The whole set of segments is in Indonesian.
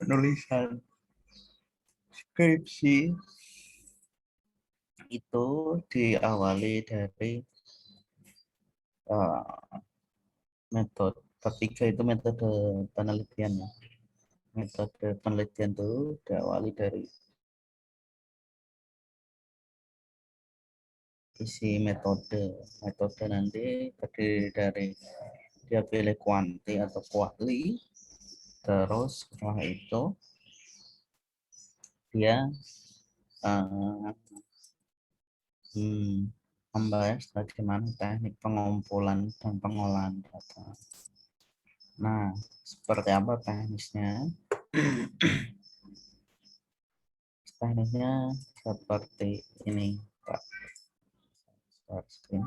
penulisan skripsi itu diawali dari metode ketiga itu metode penelitian. Metode penelitian itu diawali dari isi metode. Metode nanti terdiri dari dia pilih kuanti atau kuali, terus setelah itu dia membahas bagaimana teknik pengumpulan dan pengolahan data. Nah, seperti apa teknisnya? Teknisnya seperti ini, Kak. Start screen.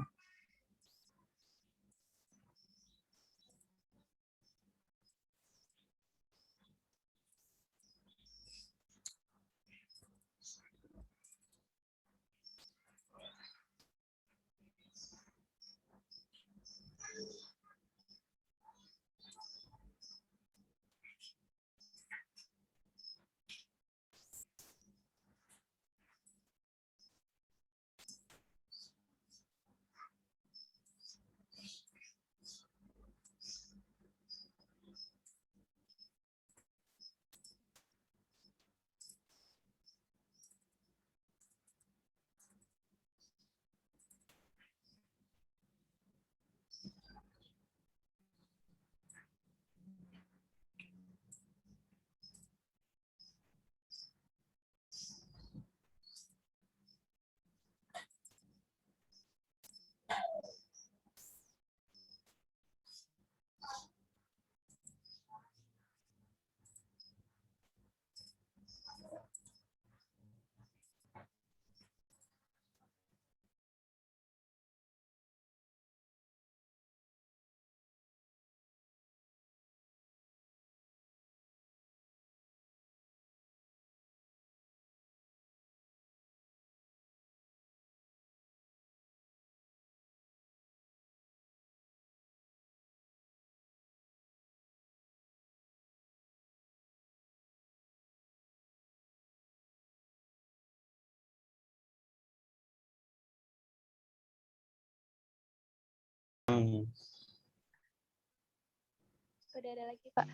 Udah ada lagi, Pak.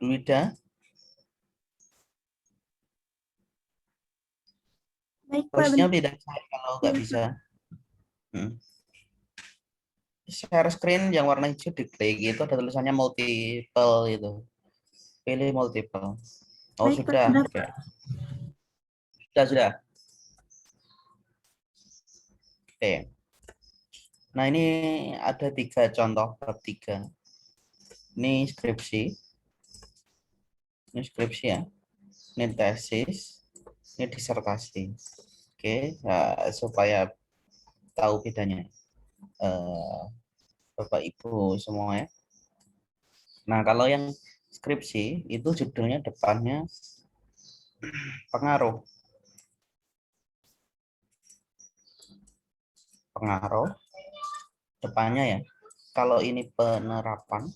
Wida, Baik, Pak. harusnya tidak share kalau nggak bisa. Share screen yang warna hijau diklik itu ada tulisannya multiple itu. Pilih multiple. Oh, Baik, sudah. Pak. Oke. Sudah. Oke. Nah, ini ada 3 contoh bab 3. Ini skripsi. Ini skripsi ya. Ini tesis. Ini disertasi. Oke, nah, supaya tahu bedanya. Bapak Ibu semua ya. Nah, kalau yang skripsi itu judulnya depannya pengaruh. Pengaruh depannya ya. Kalau ini penerapan,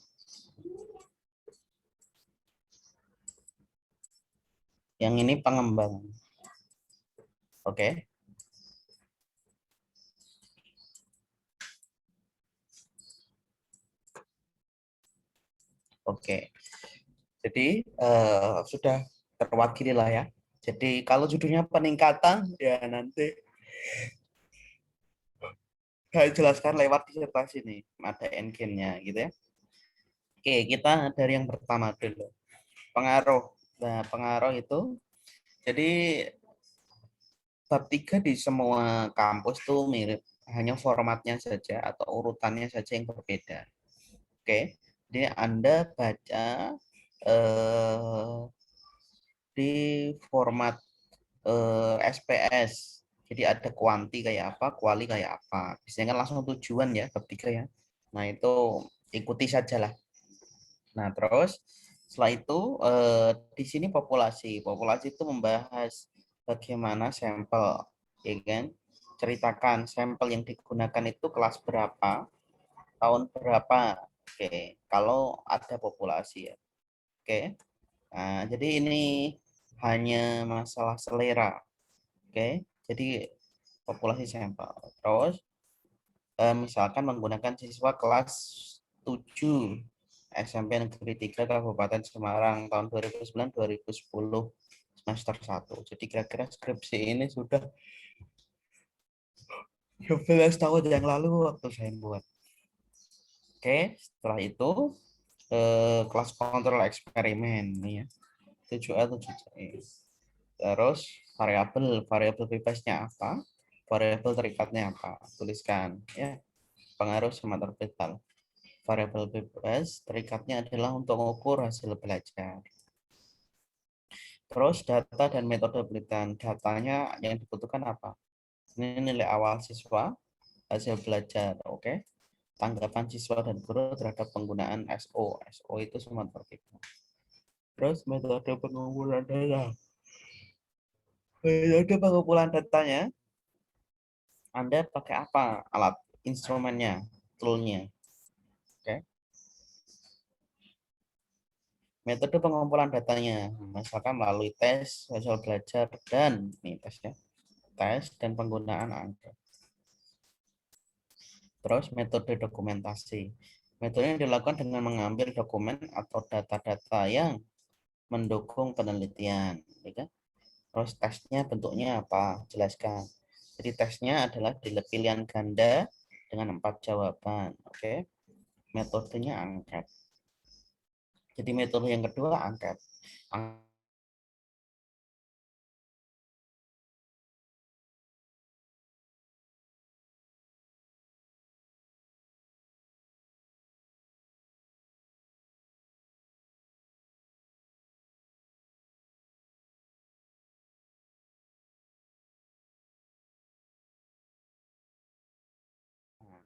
yang ini pengembangan. Oke. Oke. Jadi sudah terwakili lah ya. Jadi kalau judulnya peningkatan ya nanti saya jelaskan lewat disertasi nih, ada endgame-nya gitu ya. Oke, kita dari yang pertama dulu. Pengaruh. Nah, pengaruh itu jadi bab 3 di semua kampus tuh mirip, hanya formatnya saja atau urutannya saja yang berbeda. Oke. Jadi Anda baca di format SPS. Jadi ada kuanti kayak apa, kuali kayak apa. Biasanya kan langsung tujuan ya, bab 3 ya. Nah, itu ikuti sajalah. Nah, terus setelah itu di sini populasi. Populasi itu membahas bagaimana sampel, ya kan? Ceritakan sampel yang digunakan itu kelas berapa, tahun berapa. Oke. kalau ada populasi ya. Oke. Nah, jadi ini hanya masalah selera. Oke. Jadi populasi sampel. Terus misalkan menggunakan siswa kelas 7 SMP Negeri 3 Kabupaten Semarang tahun 2009-2010 semester 1. Jadi kira-kira skripsi ini sudah 12 tahun yang lalu waktu saya buat. Oke, setelah itu kelas kontrol eksperimen nih ya. 7A 7C. Terus variabel bebasnya apa? Variabel terikatnya apa? Tuliskan ya. Pengaruh semat orbital. Variabel bebas terikatnya adalah untuk mengukur hasil belajar. Terus data dan metode penelitian. Datanya yang dibutuhkan apa? Ini nilai awal siswa, hasil belajar, oke? Tanggapan siswa dan guru terhadap penggunaan SO. SO itu semat orbital. Terus metode pengumpulan data. Metode pengumpulan datanya, Anda pakai apa? Alat, instrumennya, toolnya. Oke. Metode pengumpulan datanya, misalkan melalui tes, hasil belajar, dan ini tesnya, tes dan penggunaan angka. Terus metode dokumentasi. Metode yang dilakukan dengan mengambil dokumen atau data-data yang mendukung penelitian. Ya kan? Terus tesnya bentuknya apa? Jelaskan. Jadi tesnya adalah pilihan ganda dengan 4 jawaban. Oke. Metodenya angket. Jadi metode yang kedua angket.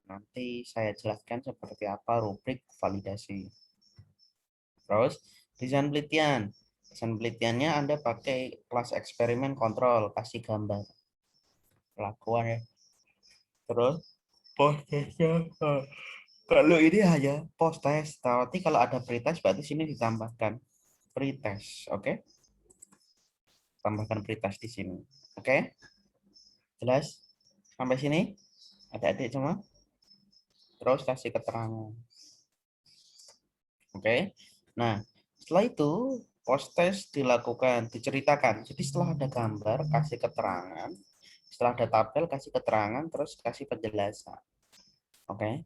Nanti saya jelaskan seperti apa rubrik validasi. Terus desain penelitian. Desain penelitiannya Anda pakai kelas eksperimen kontrol, kasih gambar pelakuan ya. Terus post testnya. Kalau ini hanya post test, tapi kalau ada pretest berarti sini ditambahkan pretest, oke? Tambahkan pretest di sini, oke? Jelas sampai sini? Adik-adik semua? Terus kasih keterangan, oke? Nah, setelah itu post test dilakukan, diceritakan. Jadi setelah ada gambar, kasih keterangan. Setelah ada tabel, kasih keterangan, terus kasih penjelasan, oke?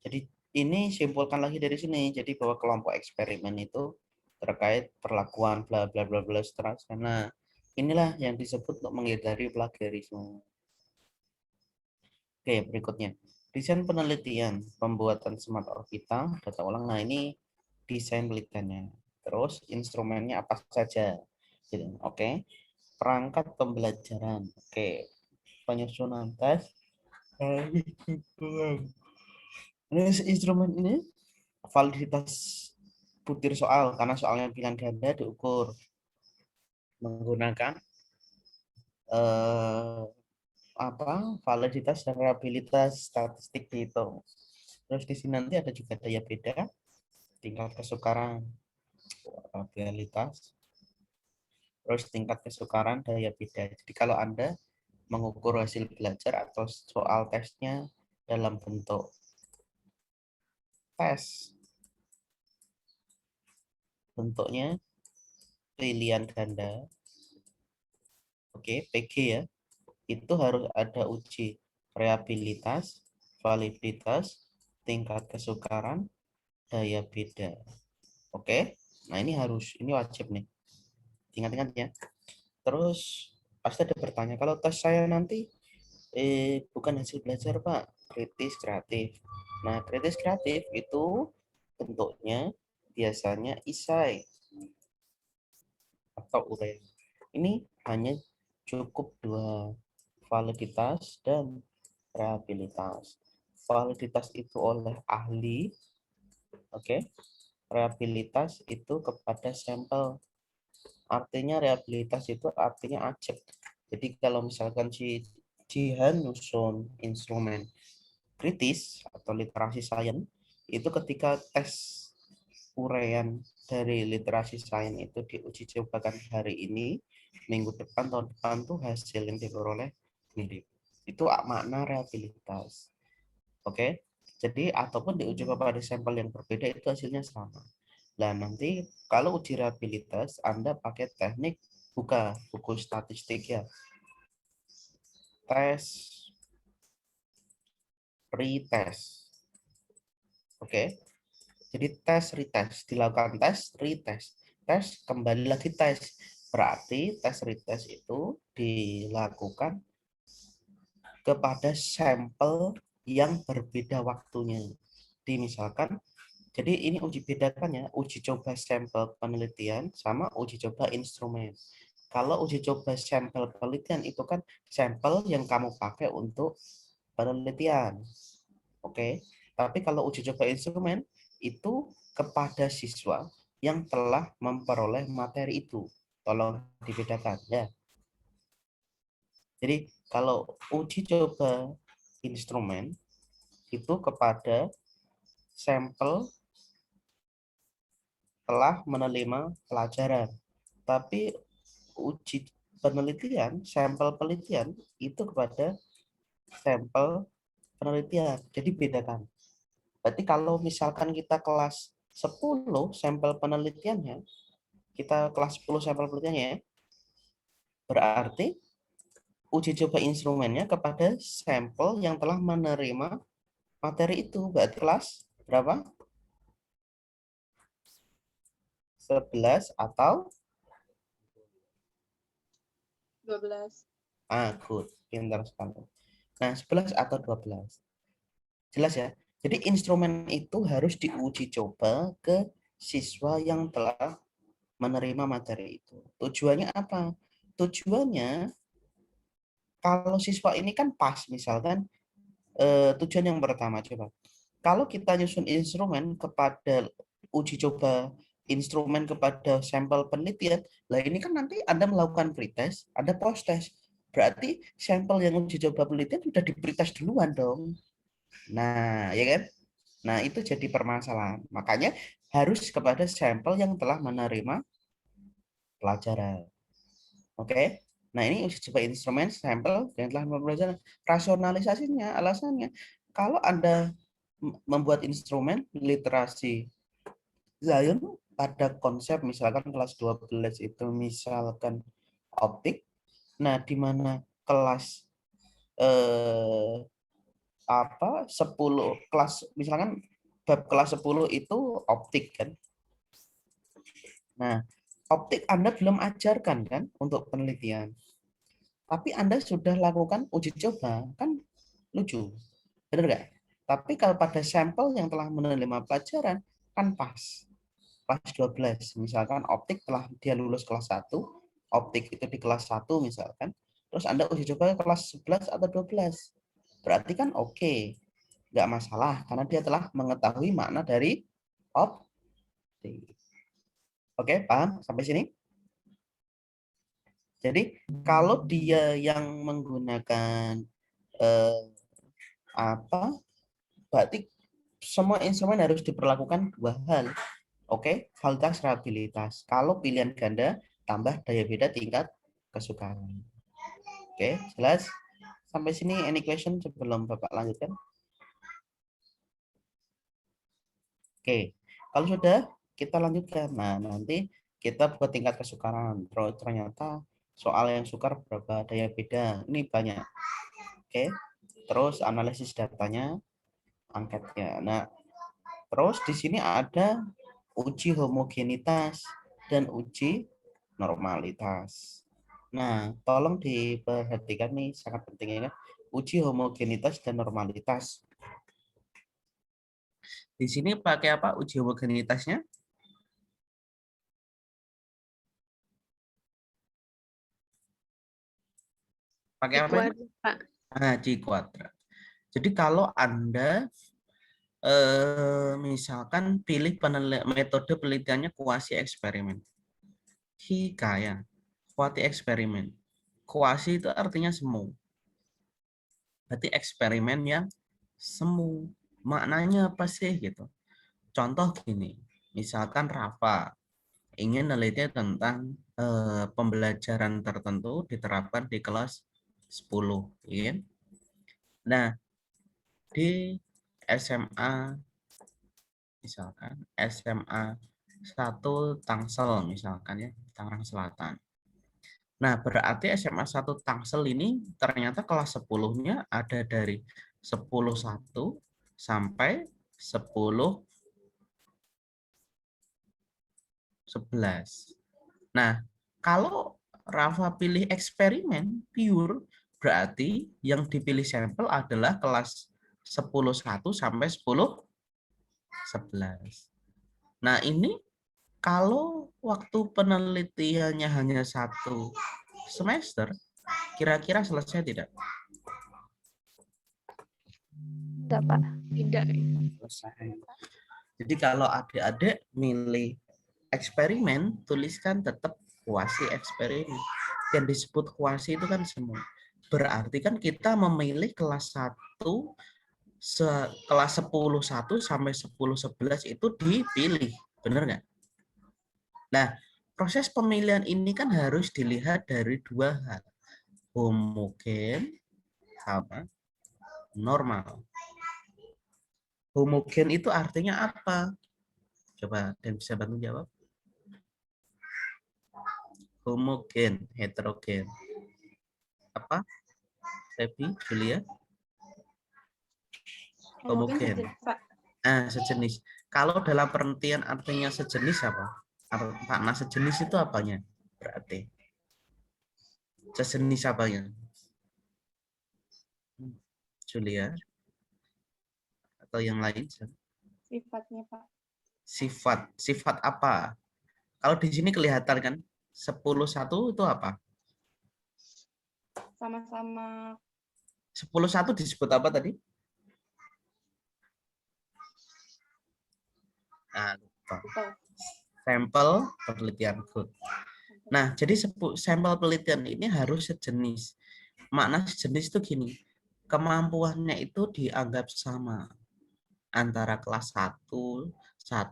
Jadi ini simpulkan lagi dari sini. Jadi bahwa kelompok eksperimen itu terkait perlakuan bla bla bla bla seterusnya. Nah, inilah yang disebut untuk menghindari plagiarisme. Oke, berikutnya. Desain penelitian, pembuatan smart orbital, data ulang. Nah, ini desain penelitiannya. Terus instrumennya apa saja. Gitu. Oke. Perangkat pembelajaran. Oke. Penyusunan tes. Ini instrumen ini validitas butir soal karena soalnya pilihan ganda diukur menggunakan eh, apa validitas dan reliabilitas statistik dihitung. Terus di sini nanti ada juga daya beda, tingkat kesukaran, reliabilitas, terus tingkat kesukaran daya beda. Jadi kalau Anda mengukur hasil belajar atau soal tesnya dalam bentuk tes, bentuknya pilihan ganda, oke, PG ya, itu harus ada uji reliabilitas, validitas, tingkat kesukaran, daya beda. Oke, nah ini harus, ini wajib nih. Ingat-ingat ya. Terus pasti ada bertanya, kalau tes saya nanti bukan hasil belajar Pak, kritis kreatif. Nah, kritis kreatif itu bentuknya biasanya isai atau urean. Ini hanya cukup dua, validitas dan reliabilitas. Validitas itu oleh ahli, oke. Reliabilitas itu kepada sampel. Artinya reliabilitas itu artinya acak. Jadi kalau misalkan si Jihan nyusun instrumen kritis atau literasi sains itu ketika tes uraian dari literasi sains itu diuji cobakan hari ini, minggu depan, tahun depan tuh hasil yang diperoleh mirip. Itu makna reliabilitas. Oke, jadi ataupun diuji pada sampel yang berbeda itu hasilnya sama. Nah, nanti kalau uji reliabilitas Anda pakai teknik buka buku statistik ya. Tes, retest. Oke. Jadi tes, retest, dilakukan tes, retest. Tes, kembali lagi tes. Berarti tes, retest itu dilakukan kepada sampel yang berbeda waktunya. Misalkan, jadi ini uji bedakan ya, uji coba sampel penelitian sama uji coba instrumen. Kalau uji coba sampel penelitian itu kan sampel yang kamu pakai untuk penelitian. Oke. Tapi kalau uji coba instrumen itu kepada siswa yang telah memperoleh materi itu. Tolong dibedakan ya. Jadi kalau uji coba instrumen itu kepada sampel telah menerima pelajaran. Tapi uji penelitian, sampel penelitian itu kepada sampel penelitian. Jadi bedakan. Berarti kalau misalkan kita kelas 10 sampel penelitiannya, kita kelas 10 sampel penelitiannya, berarti uji coba instrumennya kepada sampel yang telah menerima materi itu. Berarti kelas berapa? 11 atau 12. good. Pintar sekali. Nah, 11 atau 12. Jelas ya? Jadi instrumen itu harus diuji coba ke siswa yang telah menerima materi itu. Tujuannya apa? Tujuannya kalau siswa ini kan pas, misalkan tujuan yang pertama coba. Kalau kita nyusun instrumen kepada uji coba instrumen kepada sampel penelitian, lah ini kan nanti Anda melakukan pretest, ada post test. Berarti sampel yang uji coba penelitian sudah di pretest duluan dong. Nah, ya kan? Nah, itu jadi permasalahan. Makanya harus kepada sampel yang telah menerima pelajaran. Oke. Nah, ini uji coba instrumen sampel yang telah menerima pelajaran. Rasionalisasinya, alasannya, kalau Anda membuat instrumen literasi Zion pada konsep misalkan kelas 12 itu misalkan optik. Nah, di mana kelas 10 kelas misalkan bab kelas 10 itu optik kan. Nah, optik Anda belum ajarkan kan untuk penelitian. Tapi Anda sudah lakukan uji coba, kan lucu. Benar nggak? Tapi kalau pada sampel yang telah menerima pelajaran, kan pas. Kelas 12, misalkan optik telah dia lulus kelas 1, optik itu di kelas 1 misalkan, terus Anda uji coba kelas 11 atau 12. Berarti kan oke, nggak masalah, karena dia telah mengetahui makna dari optik. Oke, paham sampai sini? Jadi kalau dia yang menggunakan berarti semua instrumen harus diperlakukan dua hal. Oke, validitas reliabilitas. Kalau pilihan ganda tambah daya beda tingkat kesukaan. Oke, jelas? Sampai sini any question sebelum Bapak lanjutkan? Oke, kalau sudah kita lanjutkan. Nah, nanti kita buat tingkat kesukaran. Ternyata soal yang sukar berapa daya beda. Ini banyak. Oke, terus analisis datanya, angketnya. Nah, terus di sini ada uji homogenitas dan uji normalitas. Nah, tolong diperhatikan nih, sangat penting ya kan? Uji homogenitas dan normalitas. Di sini pakai apa uji homogenitasnya? Pakai apa? Pak. G kuadrat. Jadi kalau Anda misalkan pilih metode penelitiannya kuasi eksperimen. Hikaya, kuasi eksperimen. Kuasi itu artinya semu. Berarti eksperimen yang semu. Maknanya apa sih gitu? Contoh gini. Misalkan Rafa ingin meneliti tentang pembelajaran tertentu diterapkan di kelas 10, ya. Nah, di SMA, misalkan SMA 1 Tangsel, misalkan ya, Tangerang Selatan. Nah, berarti SMA 1 Tangsel ini ternyata kelas 10-nya ada dari 10.1 sampai 10.11. Nah, kalau Rafa pilih eksperimen pure, berarti yang dipilih sampel adalah kelas 10.1 sampai 10.11. Nah, ini kalau waktu penelitiannya hanya 1 semester, kira-kira selesai tidak? Tidak, Pak. Tidak. Selesai. Jadi kalau adik-adik milih eksperimen, tuliskan tetap kuasi eksperimen. Yang disebut kuasi itu kan semua. Berarti kan kita memilih kelas 1, kelas 10.1 sampai 10.11 itu dipilih. Benar nggak? Nah, proses pemilihan ini kan harus dilihat dari 2 hal. Homogen sama normal. Homogen itu artinya apa? Coba dan bisa bantu jawab. Homogen, heterogen. Apa? Febi, Julia? Mungkin Homogen. sejenis, Pak. Sejenis. Kalau dalam pengertian artinya sejenis apa? Makna sejenis itu apanya? Berarti sejenis apanya? Julia atau yang lain? Sifatnya, Pak. Sifat. Sifat apa? Kalau di sini kelihatan kan 10.1 itu apa? Sama-sama 10.1 disebut apa tadi? Nah, lupa. betul. Sampel penelitian good. Nah, jadi sampel penelitian ini harus sejenis. Makna sejenis itu gini, kemampuannya itu dianggap sama antara kelas 1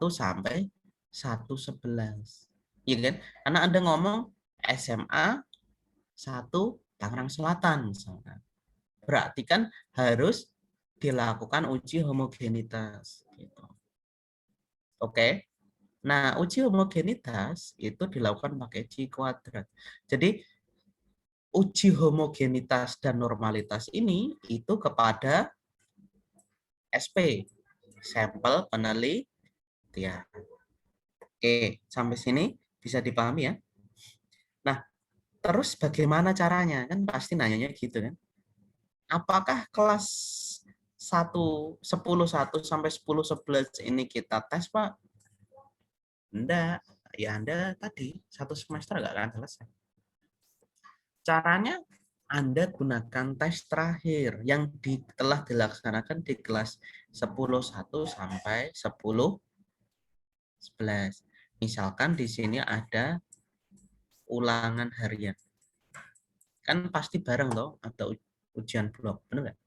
sampai 1.11. Iya kan? Karena Anda ngomong SMA 1 Tangerang Selatan misalkan. Berarti kan harus dilakukan uji homogenitas gitu. Oke. Nah, uji homogenitas itu dilakukan pakai G kuadrat. Jadi uji homogenitas dan normalitas ini itu kepada SP, sampel penelitian. Oke, sampai sini bisa dipahami ya. Nah, terus bagaimana caranya? Kan pasti nanyanya gitu kan. Apakah kelas 10.1 sampai 10.11 ini kita tes, Pak? Enggak. Ya Anda tadi 1 semester nggak akan selesai. Caranya Anda gunakan tes terakhir yang telah dilaksanakan di kelas 10.1 sampai 10.11. Misalkan di sini ada ulangan harian. Kan pasti bareng loh, ada ujian blok, benar nggak?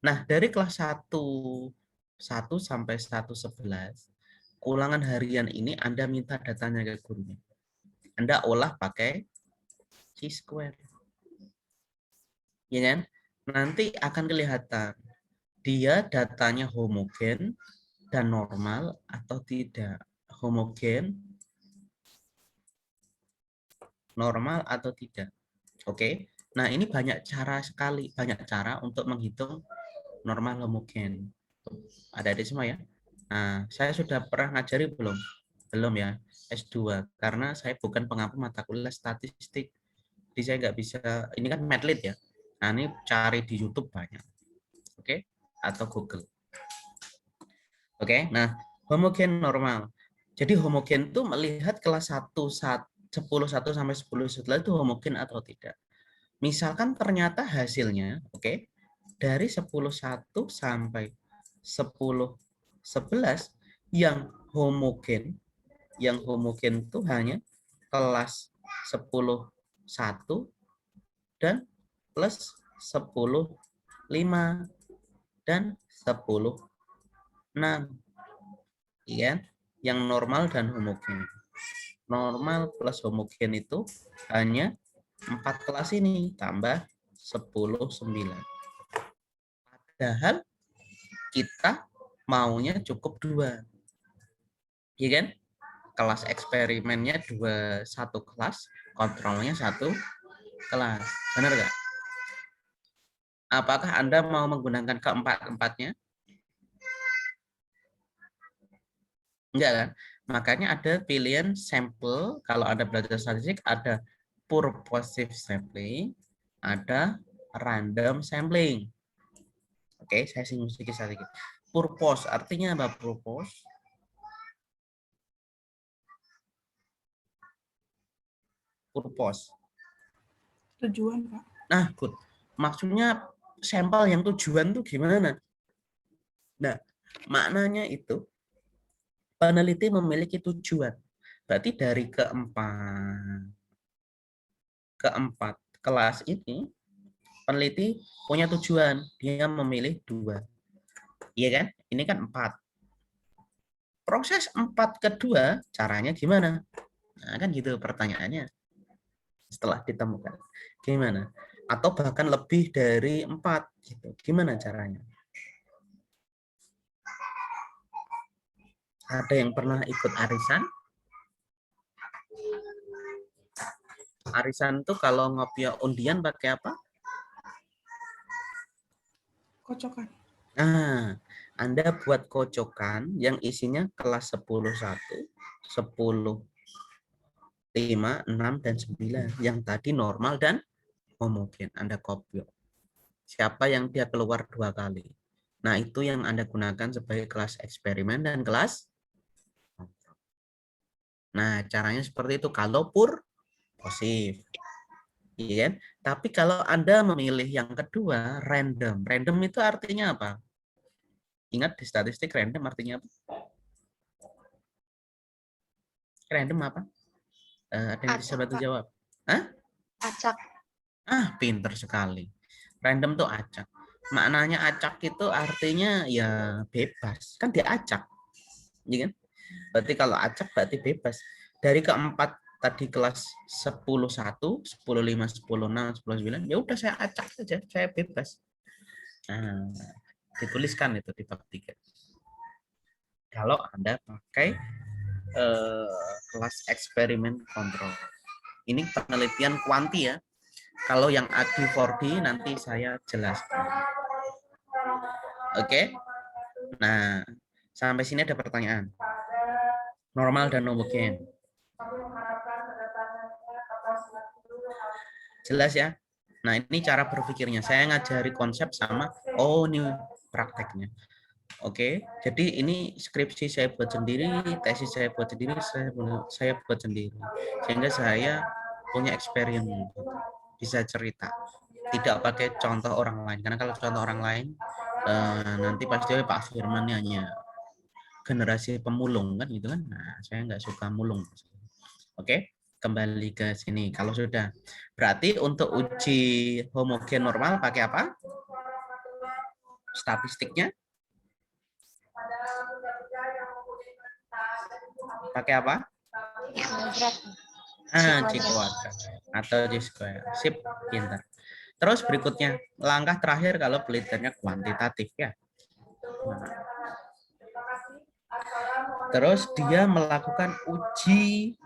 Nah, dari kelas 1 sampai 1.11, ulangan harian ini Anda minta datanya ke gurunya. Anda olah pakai chi-square. Ya kan? Nanti akan kelihatan dia datanya homogen dan normal atau tidak. Homogen, normal atau tidak. Oke. Nah, ini banyak cara sekali, banyak cara untuk menghitung normal homogen. Ada di semua ya. Nah, saya sudah pernah ngajari belum? Belum ya. S2 karena saya bukan pengampu mata kuliah statistik. Jadi saya nggak bisa, ini kan Madlit ya. Nah, ini cari di YouTube banyak. Oke? Atau Google. Oke, nah homogen normal. Jadi homogen itu melihat kelas 10.1 sampai 10.11 itu homogen atau tidak. Misalkan ternyata hasilnya, oke, dari 10.1 sampai 10.11 yang homogen itu hanya kelas 10.1 dan plus 10.5 dan 10.6. Iya, yang normal dan homogen. Normal plus homogen itu hanya 4 kelas ini tambah 10, 9. Padahal kita maunya cukup 2. Iya kan? Kelas eksperimennya 1 kelas, kontrolnya 1 kelas. Benar nggak? Apakah Anda mau menggunakan keempat-empatnya? Enggak kan? Makanya ada pilihan sampel. Kalau Anda belajar statistik, ada purposive sampling, ada random sampling. Oke, saya singgung sedikit. Purpose, artinya apa purpose? Purpose. Tujuan, Pak. Nah, good. Maksudnya sampel yang tujuan tuh gimana? Nah, maknanya itu peneliti memiliki tujuan. Berarti dari keempat kelas ini, peneliti punya tujuan. Dia memilih 2. Iya kan? Ini kan 4. Proses 4 kedua, caranya gimana? Nah, kan gitu pertanyaannya. Setelah ditemukan. Gimana? Atau bahkan lebih dari 4. Gitu. Gimana caranya? Ada yang pernah ikut arisan? Arisan tuh kalau ngopiah undian pakai apa? Kocokan. Nah, Anda buat kocokan yang isinya kelas 10 1, 10 5, 6, dan 9. Yang tadi normal dan homogen. Anda kopiok. Siapa yang dia keluar 2 kali. Nah, itu yang Anda gunakan sebagai kelas eksperimen dan kelas. Nah, caranya seperti itu. Kalau purposive. Iya kan? Tapi kalau Anda memilih yang kedua, random. Random itu artinya apa? Ingat di statistik random artinya apa? Random apa? Ada yang bisa bantu jawab? Hah? Acak. Pinter sekali. Random tuh acak. Maknanya acak itu artinya ya bebas. Kan dia acak. Ya kan? Berarti kalau acak berarti bebas. Dari keempat tadi kelas 10 1, 10 5, 10 6, 10 9, ya udah saya acak saja, saya bebas. Nah, dituliskan itu di bab 3. Kalau Anda pakai kelas eksperimen kontrol. Ini penelitian kuanti ya. Kalau yang AD4D nanti saya jelaskan. Oke. Nah, sampai sini ada pertanyaan. Normal dan homogen. Jelas ya? Nah, ini cara berpikirnya. Saya ngajari konsep sama, ini prakteknya. Oke, jadi ini skripsi saya buat sendiri, tesis saya buat sendiri, saya buat sendiri. Sehingga saya punya experience, bisa cerita. Tidak pakai contoh orang lain. Karena kalau contoh orang lain, nanti pasti Pak Firman hanya generasi pemulung kan gitu kan. Nah, saya nggak suka mulung. Oke, kembali ke sini. Kalau sudah, berarti untuk uji homogen normal pakai apa? Statistiknya? Pakai apa? C kuadrat atau C square. Sip, pintar. Terus berikutnya, langkah terakhir kalau penelitiannya kuantitatif ya. Nah. Terus dia melakukan uji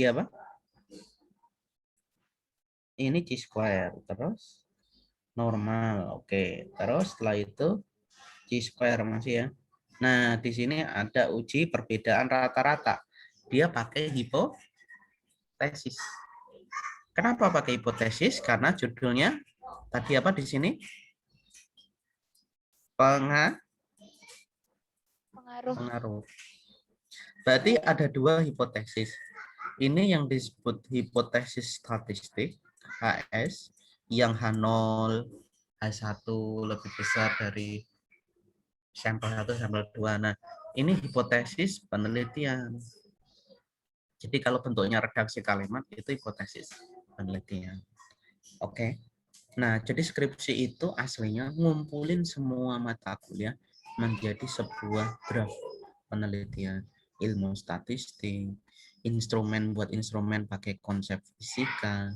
apa? Ini C square, terus normal. Oke, terus setelah itu C square masih ya. Nah, di sini ada uji perbedaan rata-rata. Dia pakai hipotesis. Kenapa pakai hipotesis? Karena judulnya tadi apa di sini? Pengaruh. Berarti ada 2 hipotesis. Ini yang disebut hipotesis statistik, HS, yang H0, H1 lebih besar dari sampel 1, sampel 2. Nah, ini hipotesis penelitian. Jadi kalau bentuknya redaksi kalimat, itu hipotesis penelitian. Oke. Nah, jadi skripsi itu aslinya ngumpulin semua mata kuliah menjadi sebuah draft penelitian ilmu statistik, instrumen pakai konsep fisika,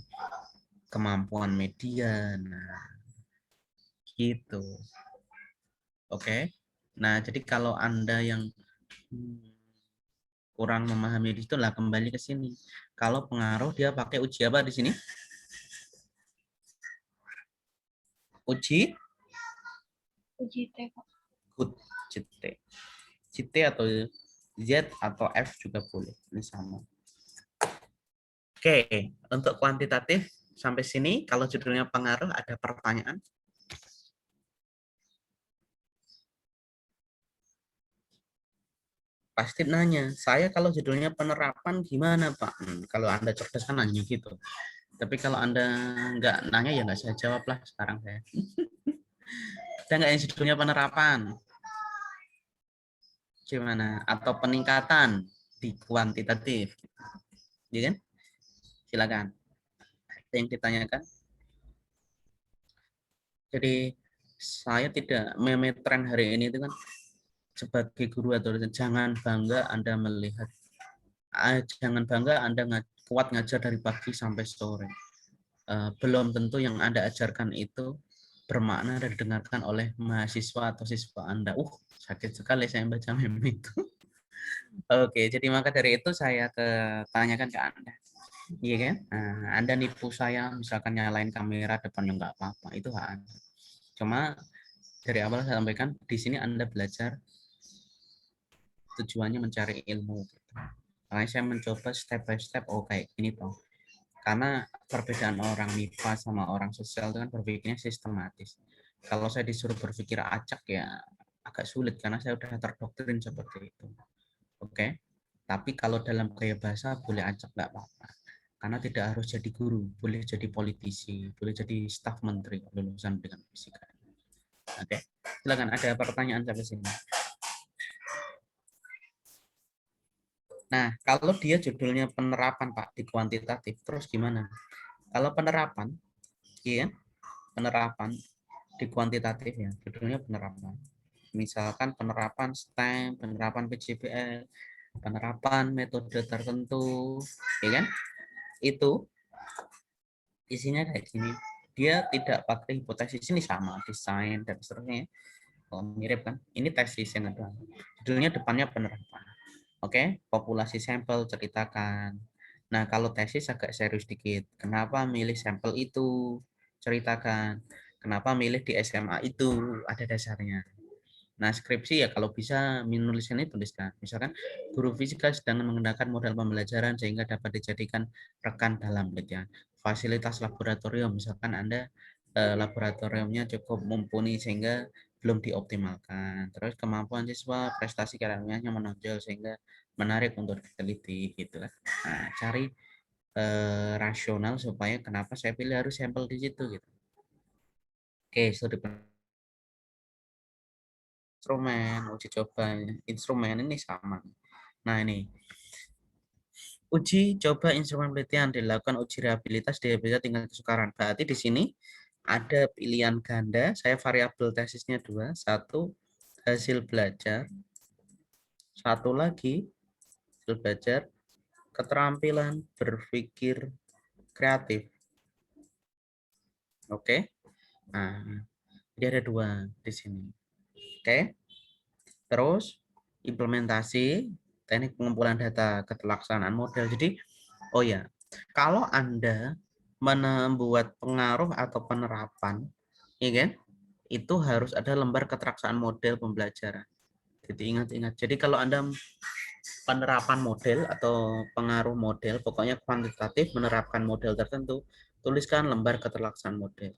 kemampuan media, nah gitu. Oke. Nah, jadi kalau Anda yang kurang memahami di situ lah kembali ke sini. Kalau pengaruh dia pakai uji apa di sini? Uji Uji T, Pak. good CT. CT atau Z atau F juga boleh. Ini sama. Oke, untuk kuantitatif sampai sini kalau judulnya pengaruh ada pertanyaan? Pasti nanya, saya kalau judulnya penerapan gimana Pak? Kalau Anda cerdas kan nanya gitu. Tapi kalau Anda nggak nanya ya nggak saya jawab lah sekarang saya. Ada nggak yang judulnya penerapan? Gimana? Atau peningkatan di kuantitatif? Ya kan? Silakan. Ada yang ditanyakan? Jadi saya tidak memetren hari ini itu kan sebagai guru atau jangan bangga Anda melihat, jangan bangga Anda kuat ngajar dari pagi sampai sore. Belum tentu yang Anda ajarkan itu bermakna dan didengarkan oleh mahasiswa atau siswa Anda. Sakit sekali saya baca meme itu. Oke, jadi maka dari itu saya tanyakan ke Anda. Iya kan? Nah, Anda nipu saya, misalkan nyalain kamera depannya nggak apa-apa, itu hak Anda. Cuma dari awal saya sampaikan, di sini Anda belajar tujuannya mencari ilmu. Makanya saya mencoba step by step, kayak gini toh. Karena perbedaan orang MIPA sama orang sosial itu kan berpikirnya sistematis. Kalau saya disuruh berpikir acak ya agak sulit karena saya udah terdoktrin seperti itu. Oke. Tapi kalau dalam gaya bahasa boleh acak nggak apa-apa. Karena tidak harus jadi guru, boleh jadi politisi, boleh jadi staf menteri lulusan dengan fisika. Oke. Silakan ada pertanyaan sampai sini. Nah, kalau dia judulnya penerapan Pak di kuantitatif, terus gimana? Kalau penerapan, iya, penerapan di kuantitatif ya, judulnya penerapan. Misalkan penerapan STEM, penerapan PJBL, penerapan metode tertentu, ya kan? Itu isinya kayak gini. Dia tidak pakai hipotesis, ini sama, desain dan seterusnya. Mirip kan? Ini tesis yang ada. Judulnya depannya penerapan. Oke, populasi sampel ceritakan. Nah, kalau tesis agak serius dikit. Kenapa milih sampel itu? Ceritakan. Kenapa milih di SMA itu? Ada dasarnya. Nah, skripsi ya kalau bisa menuliskan itu tuliskan. Misalkan guru fisika sedang menggunakan model pembelajaran sehingga dapat dijadikan rekan dalam penelitian. Fasilitas laboratorium, misalkan Anda laboratoriumnya cukup mumpuni sehingga belum dioptimalkan. Terus kemampuan siswa, prestasi akademiknya menonjol sehingga menarik untuk diteliti gitu kan. Nah, cari rasional supaya kenapa saya pilih harus sampel di situ gitu. Oke, studi instrumen, uji coba instrumen ini sama. Nah, ini uji coba instrumen penelitian dilakukan uji rehabilitas tingkat kesukaran. Berarti di sini ada pilihan ganda, saya variabel tesisnya 2, satu hasil belajar, satu lagi hasil belajar keterampilan berpikir kreatif. Oke. Nah, jadi ada 2 di sini. Oke. Terus implementasi teknik pengumpulan data ketelaksanaan model. Jadi, oh ya, kalau Anda membuat pengaruh atau penerapan, ya kan, itu harus ada lembar keteraksanaan model pembelajaran. Jadi ingat-ingat. Jadi kalau Anda penerapan model atau pengaruh model, pokoknya kuantitatif menerapkan model tertentu, tuliskan lembar keterlaksanaan model.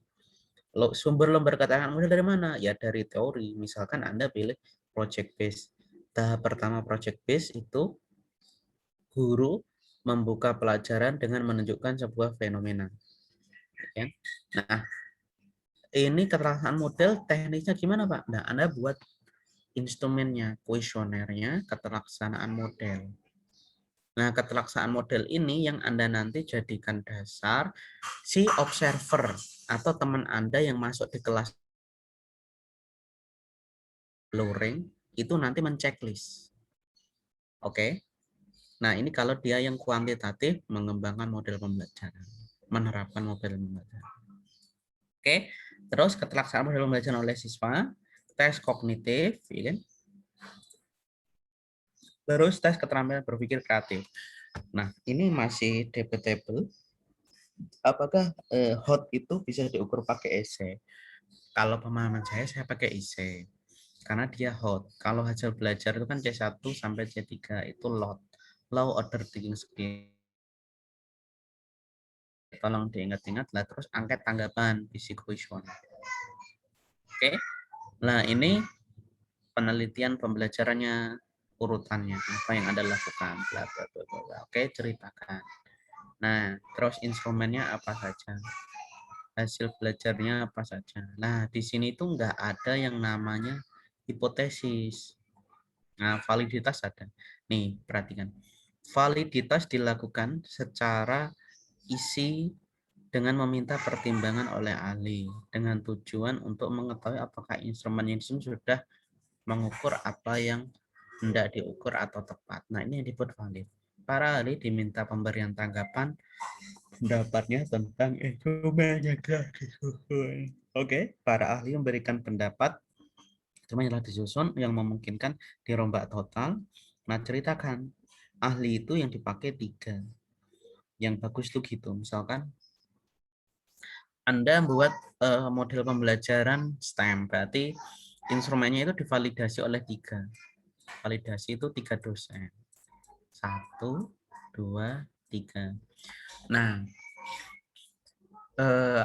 Sumber lembar keterangan model dari mana? Ya dari teori. Misalkan Anda pilih project base. Tahap pertama project base itu guru membuka pelajaran dengan menunjukkan sebuah fenomena. Ya. Nah, ini keterangan model teknisnya gimana Pak? Nah, Anda buat instrumennya, kuesionernya, keterlaksanaan model. Nah, keterlaksanaan model ini yang Anda nanti jadikan dasar si observer atau teman Anda yang masuk di kelas Luring itu nanti menceklis. Oke. Nah, ini kalau dia yang kuantitatif mengembangkan model pembelajaran, menerapkan model pembelajaran. Oke. Terus keterlaksanaan model pembelajaran oleh siswa, tes kognitif, ya kan? Terus tes keterampilan berpikir kreatif. Nah, ini masih debatable. Apakah hot itu bisa diukur pakai esai? Kalau pemahaman saya pakai esai. Karena dia hot. Kalau hasil belajar itu kan C1 sampai C3 itu lot. Low order thinking skill. Tolong diingat-ingat lah. Terus angket tanggapan, psikokuesioner. Oke. Nah, ini penelitian pembelajarannya, urutannya apa yang Anda lakukan, bla bla bla bla. Oke, ceritakan. Nah, terus instrumennya apa saja? Hasil belajarnya apa saja? Nah, di sini tuh nggak ada yang namanya hipotesis. Nah, validitas ada. Nih, perhatikan. Validitas dilakukan secara isi dengan meminta pertimbangan oleh ahli dengan tujuan untuk mengetahui apakah instrumen yang sudah mengukur apa yang hendak diukur atau tepat. Nah, ini yang disebut valid. Para ahli diminta pemberian tanggapan pendapatnya tentang instrumen yang telah disusun. Oke, para ahli memberikan pendapat instrumen yang telah disusun yang memungkinkan dirombak total. Nah, ceritakan ahli itu yang dipakai 3. Yang bagus tuh gitu. Misalkan Anda membuat model pembelajaran STEM, berarti instrumennya itu divalidasi oleh 3. Validasi itu 3 dosen. 1, 2, 3. Nah,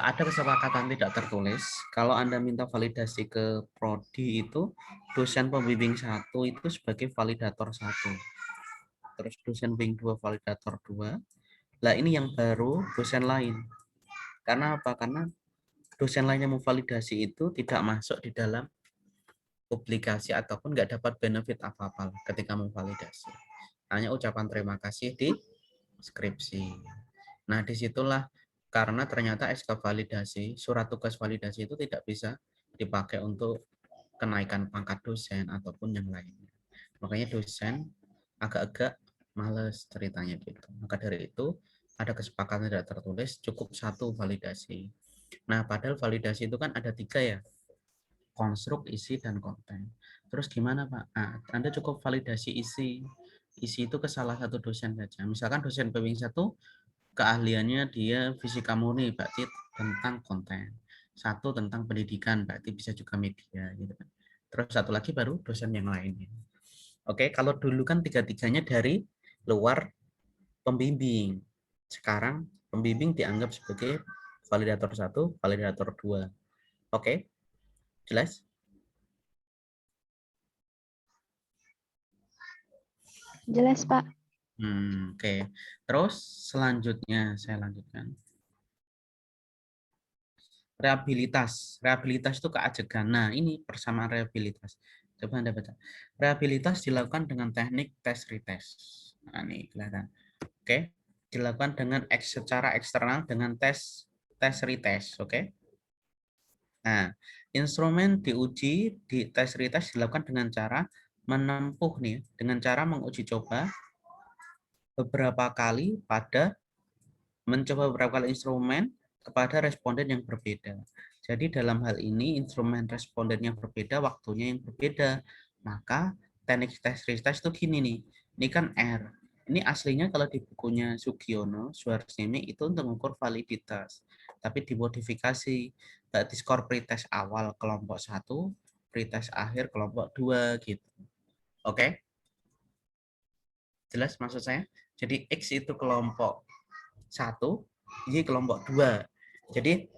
ada kesepakatan tidak tertulis. Kalau Anda minta validasi ke prodi itu, dosen pembimbing 1 itu sebagai validator 1. Terus dosen pembimbing 2 validator 2. Lah ini yang baru dosen lain. Karena apa? Karena dosen lain yang memvalidasi itu tidak masuk di dalam publikasi ataupun nggak dapat benefit apa-apa ketika memvalidasi. Hanya ucapan terima kasih di skripsi. Nah, disitulah karena ternyata SK validasi, surat tugas validasi itu tidak bisa dipakai untuk kenaikan pangkat dosen ataupun yang lainnya. Makanya dosen agak-agak males ceritanya gitu. Maka dari itu ada kesepakatan tidak tertulis cukup 1 validasi. Nah, padahal validasi itu kan ada 3 ya, konstruk, isi, dan konten. Terus gimana Pak? Nah, Anda cukup validasi isi. Isi itu ke salah satu dosen saja. Misalkan dosen pembimbing 1 keahliannya dia fisika murni, berarti tentang konten. 1 tentang pendidikan, berarti bisa juga media gitu kan. Terus 1 lagi baru dosen yang lainnya. Oke, kalau dulu kan 3-3-nya dari luar pembimbing. Sekarang pembimbing dianggap sebagai validator 1, validator 2. Oke, jelas? Jelas, Pak. Oke. Terus selanjutnya saya lanjutkan. Rehabilitas. Rehabilitas itu keajegan. Nah, ini persamaan rehabilitas. Coba Anda baca. Rehabilitas dilakukan dengan teknik tes retest. Nah, ini kelihatan. Oke. Dilakukan dengan secara eksternal dengan tes retest, oke? Nah, instrumen diuji di tes retest dilakukan dengan cara menempuh nih, dengan cara menguji coba beberapa kali pada mencoba beberapa kali instrumen kepada responden yang berbeda. Jadi dalam hal ini instrumen responden yang berbeda, waktunya yang berbeda. Maka teknik tes retest itu gini nih. Ini kan R. Ini aslinya kalau di bukunya Sugiono, Suharsnimi itu untuk mengukur validitas. Tapi dimodifikasi. Berarti skor pretest awal kelompok 1, pretest akhir kelompok 2 gitu. Oke? Jelas maksud saya? Jadi X itu kelompok 1, Y kelompok 2. Jadi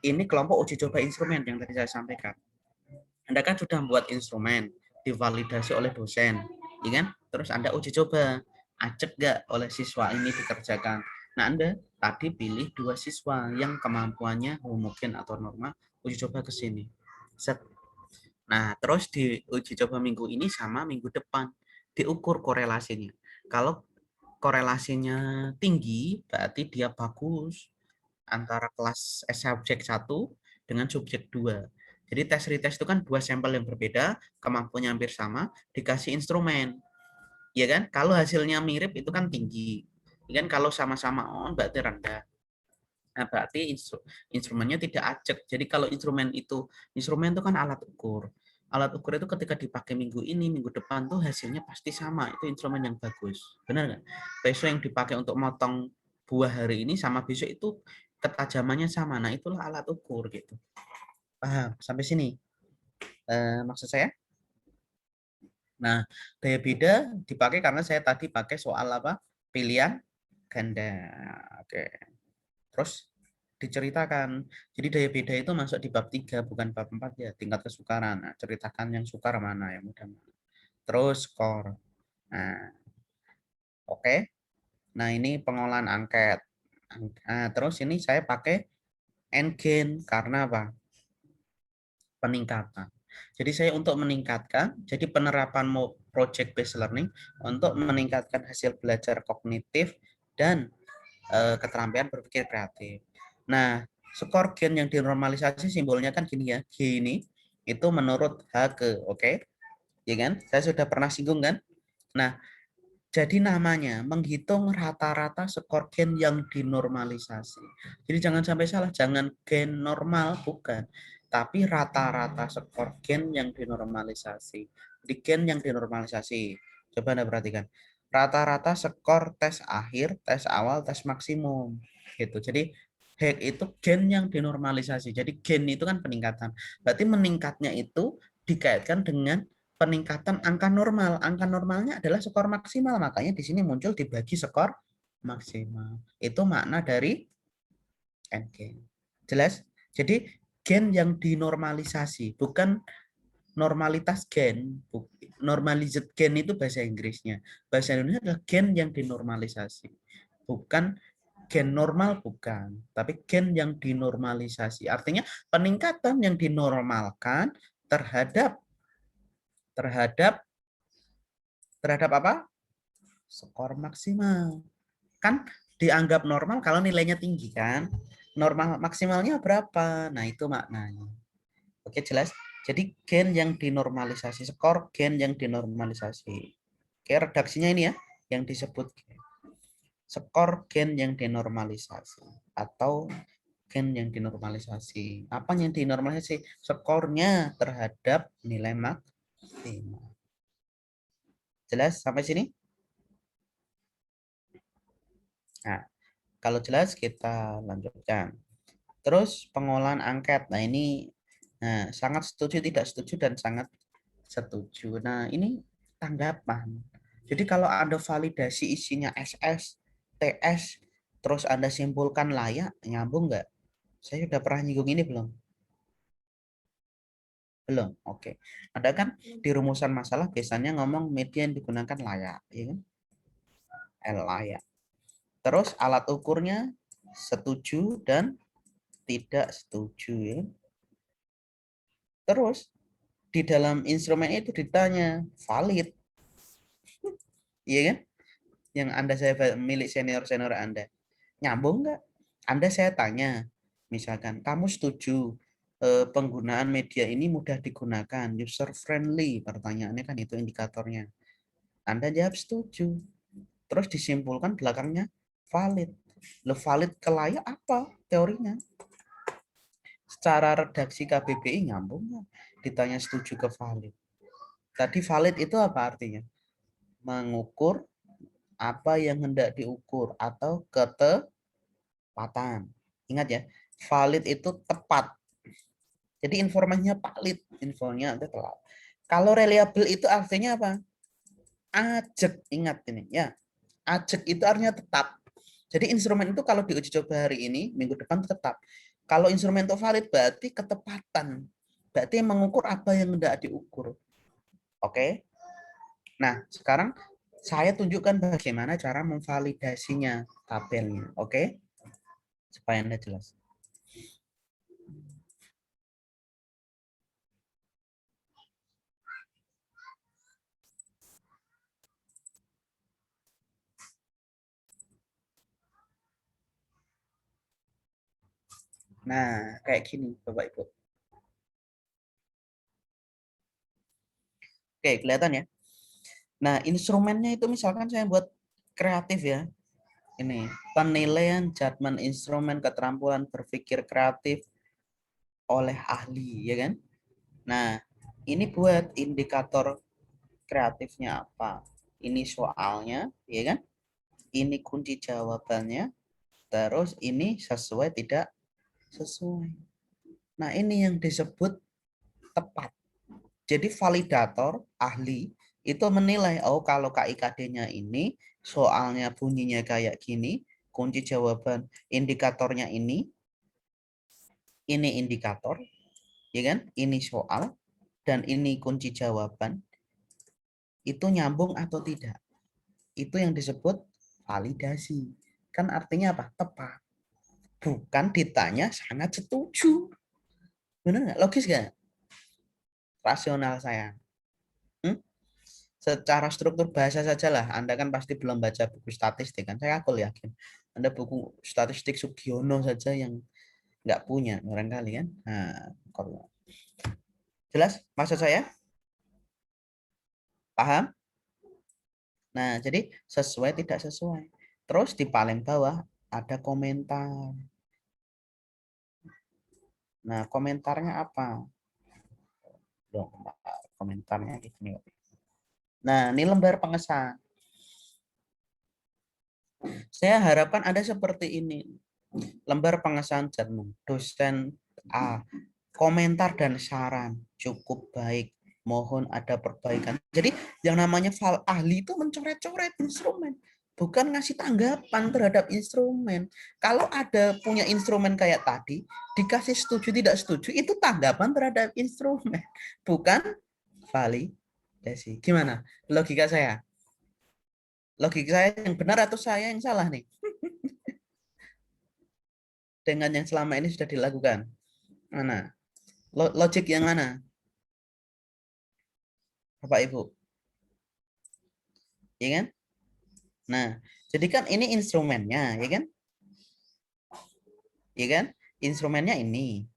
ini kelompok uji coba instrumen yang tadi saya sampaikan. Anda kan sudah membuat instrumen, divalidasi oleh dosen, ya kan? Terus Anda uji coba, acep nggak oleh siswa ini dikerjakan. Nah, Anda tadi pilih 2 siswa yang kemampuannya mungkin atau normal, uji coba ke sini. Set. Nah, terus di uji coba minggu ini sama minggu depan, diukur korelasinya. Kalau korelasinya tinggi, berarti dia bagus antara kelas subjek 1 dengan subjek 2. Jadi tes retest itu kan dua sampel yang berbeda, kemampuannya hampir sama, dikasih instrumen. Ya kan? Kalau hasilnya mirip itu kan tinggi. Ya kan kalau sama-sama on berarti rendah. Nah, berarti instrumennya tidak acak. Jadi kalau instrumen itu kan alat ukur. Alat ukur itu ketika dipakai minggu ini, minggu depan tuh hasilnya pasti sama. Itu instrumen yang bagus. Benar nggak? Besok yang dipakai untuk motong buah hari ini sama besok itu ketajamannya sama. Nah, itulah alat ukur gitu. Paham? Sampai sini. Maksud saya? Nah, daya beda dipakai karena saya tadi pakai soal apa? Pilihan ganda. Oke. Terus diceritakan. Jadi daya beda itu masuk di bab 3 bukan bab 4 ya, tingkat kesukaran. Nah, ceritakan yang sukar mana, yang mudah mana. Terus skor. Nah, oke. Nah, ini pengolahan angket. Nah, terus ini saya pakai n-gain karena apa? Peningkatan. Jadi saya untuk meningkatkan, jadi penerapan project based learning untuk meningkatkan hasil belajar kognitif dan keterampilan berpikir kreatif. Nah, skor gen yang dinormalisasi simbolnya kan gini ya, G ini itu menurut H ke, oke? Ya kan? Saya sudah pernah singgung kan? Nah, jadi namanya menghitung rata-rata skor gen yang dinormalisasi. Jadi jangan sampai salah, jangan gen normal, bukan. Tapi rata-rata skor gen yang dinormalisasi. Di gen yang dinormalisasi. Coba Anda perhatikan. Rata-rata skor tes akhir, tes awal, tes maksimum. Gitu. Jadi HEC itu gen yang dinormalisasi. Jadi gen itu kan peningkatan. Berarti meningkatnya itu dikaitkan dengan peningkatan angka normal. Angka normalnya adalah skor maksimal. Makanya di sini muncul dibagi skor maksimal. Itu makna dari n-gain. Jelas? Jadi gen yang dinormalisasi, bukan normalitas gen. Normalized gen itu bahasa Inggrisnya. Bahasa Indonesia adalah gen yang dinormalisasi. Bukan gen normal, bukan. Tapi gen yang dinormalisasi. Artinya peningkatan yang dinormalkan terhadap terhadap terhadap apa? Skor maksimal. Kan dianggap normal kalau nilainya tinggi kan? Normal maksimalnya berapa? Nah, itu maknanya. Oke, jelas? Jadi gen yang dinormalisasi, skor gen yang dinormalisasi. Oke, redaksinya ini ya, yang disebut skor gen yang dinormalisasi atau gen yang dinormalisasi. Apa yang dinormalisasi? Skornya terhadap nilai maksimal. Jelas sampai sini? Nah, kalau jelas kita lanjutkan. Terus pengolahan angket. Nah, ini sangat setuju, tidak setuju, dan sangat setuju. Nah, ini tanggapan. Jadi kalau Anda validasi isinya SS, TS, terus Anda simpulkan layak, nyambung nggak? Saya sudah pernah nyinggung ini belum? Belum, oke. Ada kan di rumusan masalah biasanya ngomong media yang digunakan layak, ya kan? L layak. Terus alat ukurnya setuju dan tidak setuju ya. Terus di dalam instrumen itu ditanya valid, iya kan? Yang Anda saya milik senior-senior Anda. Nyambung nggak? Anda saya tanya, misalkan kamu setuju penggunaan media ini mudah digunakan, user friendly, pertanyaannya kan itu indikatornya. Anda jawab setuju. Terus disimpulkan belakangnya valid. Lo valid ke layak apa teorinya? Secara redaksi KBBI nyambung nggak? Ditanya setuju ke valid. Tadi valid itu apa artinya? Mengukur apa yang hendak diukur atau ketepatan. Ingat ya, valid itu tepat. Jadi informasinya valid, infonya ada telat. Kalau reliable itu artinya apa? Ajek, ingat ini ya. Ajek itu artinya tetap. Jadi instrumen itu kalau diuji coba hari ini, minggu depan tetap. Kalau instrumen itu valid berarti ketepatan. Berarti mengukur apa yang hendak diukur. Oke. Nah, sekarang saya tunjukkan bagaimana cara memvalidasinya tabelnya. Oke. Supaya Anda jelas. Nah, kayak gini Bapak Ibu. Oke, kelihatan ya. Nah, instrumennya itu misalkan saya buat kreatif ya. Ini penilaian judgement instrumen keterampilan berpikir kreatif oleh ahli, ya kan? Nah, ini buat indikator kreatifnya apa? Ini soalnya, ya kan? Ini kunci jawabannya. Terus ini sesuai tidak sesuai. Nah, ini yang disebut tepat. Jadi validator ahli itu menilai, oh kalau KIKD-nya ini soalnya bunyinya kayak gini, kunci jawaban indikatornya ini indikator, ya kan? Ini soal dan ini kunci jawaban, itu nyambung atau tidak. Itu yang disebut validasi. Kan artinya apa? Tepat. Bukan ditanya sangat setuju. Benar nggak? Logis nggak? Rasional saya. Secara struktur bahasa sajalah. Anda kan pasti belum baca buku statistik kan? Aku yakin. Anda buku statistik Sugiono saja yang nggak punya barangkali kan? Nah, kalau jelas maksud saya? Paham? Nah, jadi sesuai tidak sesuai. Terus di paling bawah ada komentar. Nah, komentarnya apa? Komentarnya di sini. Nah, ini lembar pengesahan. Saya harapkan ada seperti ini. Lembar pengesahan jadwal. Dosen A. Komentar dan saran cukup baik. Mohon ada perbaikan. Jadi yang namanya ahli itu mencoret-coret instrumen. Bukan ngasih tanggapan terhadap instrumen. Kalau ada punya instrumen kayak tadi, dikasih setuju tidak setuju, itu tanggapan terhadap instrumen. Bukan validasi. Gimana logika saya? Logika saya yang benar atau saya yang salah nih? Dengan yang selama ini sudah dilakukan. Mana? Logik yang mana? Bapak Ibu? Ya kan? Nah, jadi kan ini instrumennya, ya kan? Ya kan? Instrumennya ini.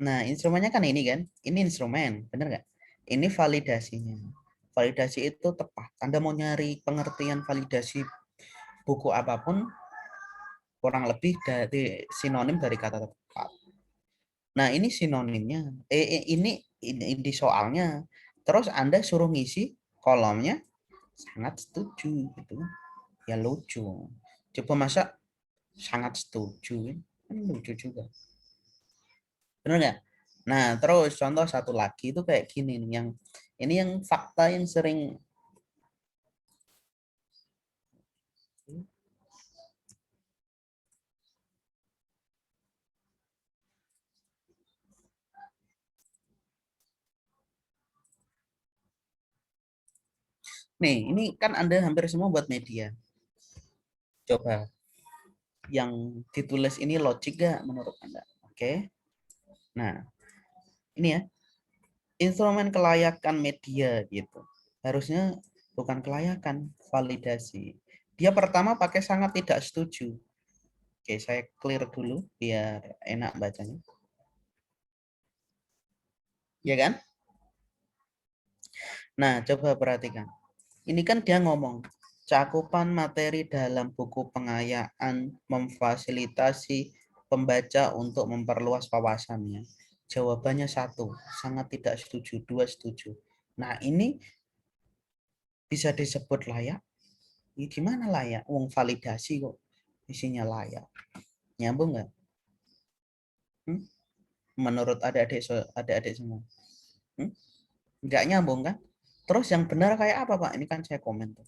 Nah, instrumennya kan ini kan? Ini instrumen, benar nggak? Ini validasinya. Validasi itu tepat. Anda mau nyari pengertian validasi buku apapun, kurang lebih dari sinonim dari kata tepat. Nah, ini sinonimnya. Ini soalnya. Terus Anda suruh ngisi kolomnya sangat setuju gitu. Ya lucu. Coba masa sangat setuju kan lucu juga. Benar nggak? Nah, terus contoh satu lagi itu kayak gini nih, yang ini yang fakta yang sering nih, ini kan Anda hampir semua buat media. Coba yang ditulis ini logik gak menurut Anda? Oke. Nah, ini ya. Instrumen kelayakan media gitu. Harusnya bukan kelayakan, validasi. Dia pertama pakai sangat tidak setuju. Oke, saya clear dulu biar enak bacanya. Ya kan? Nah, coba perhatikan. Ini kan dia ngomong, cakupan materi dalam buku pengayaan memfasilitasi pembaca untuk memperluas wawasannya. Jawabannya 1, sangat tidak setuju. 2, setuju. Nah, ini bisa disebut layak. Ini gimana layak? Wong validasi kok isinya layak. Nyambung nggak? Menurut adik-adik semua? Nggak nyambung kan? Terus yang benar kayak apa Pak? Ini kan saya komen tuh.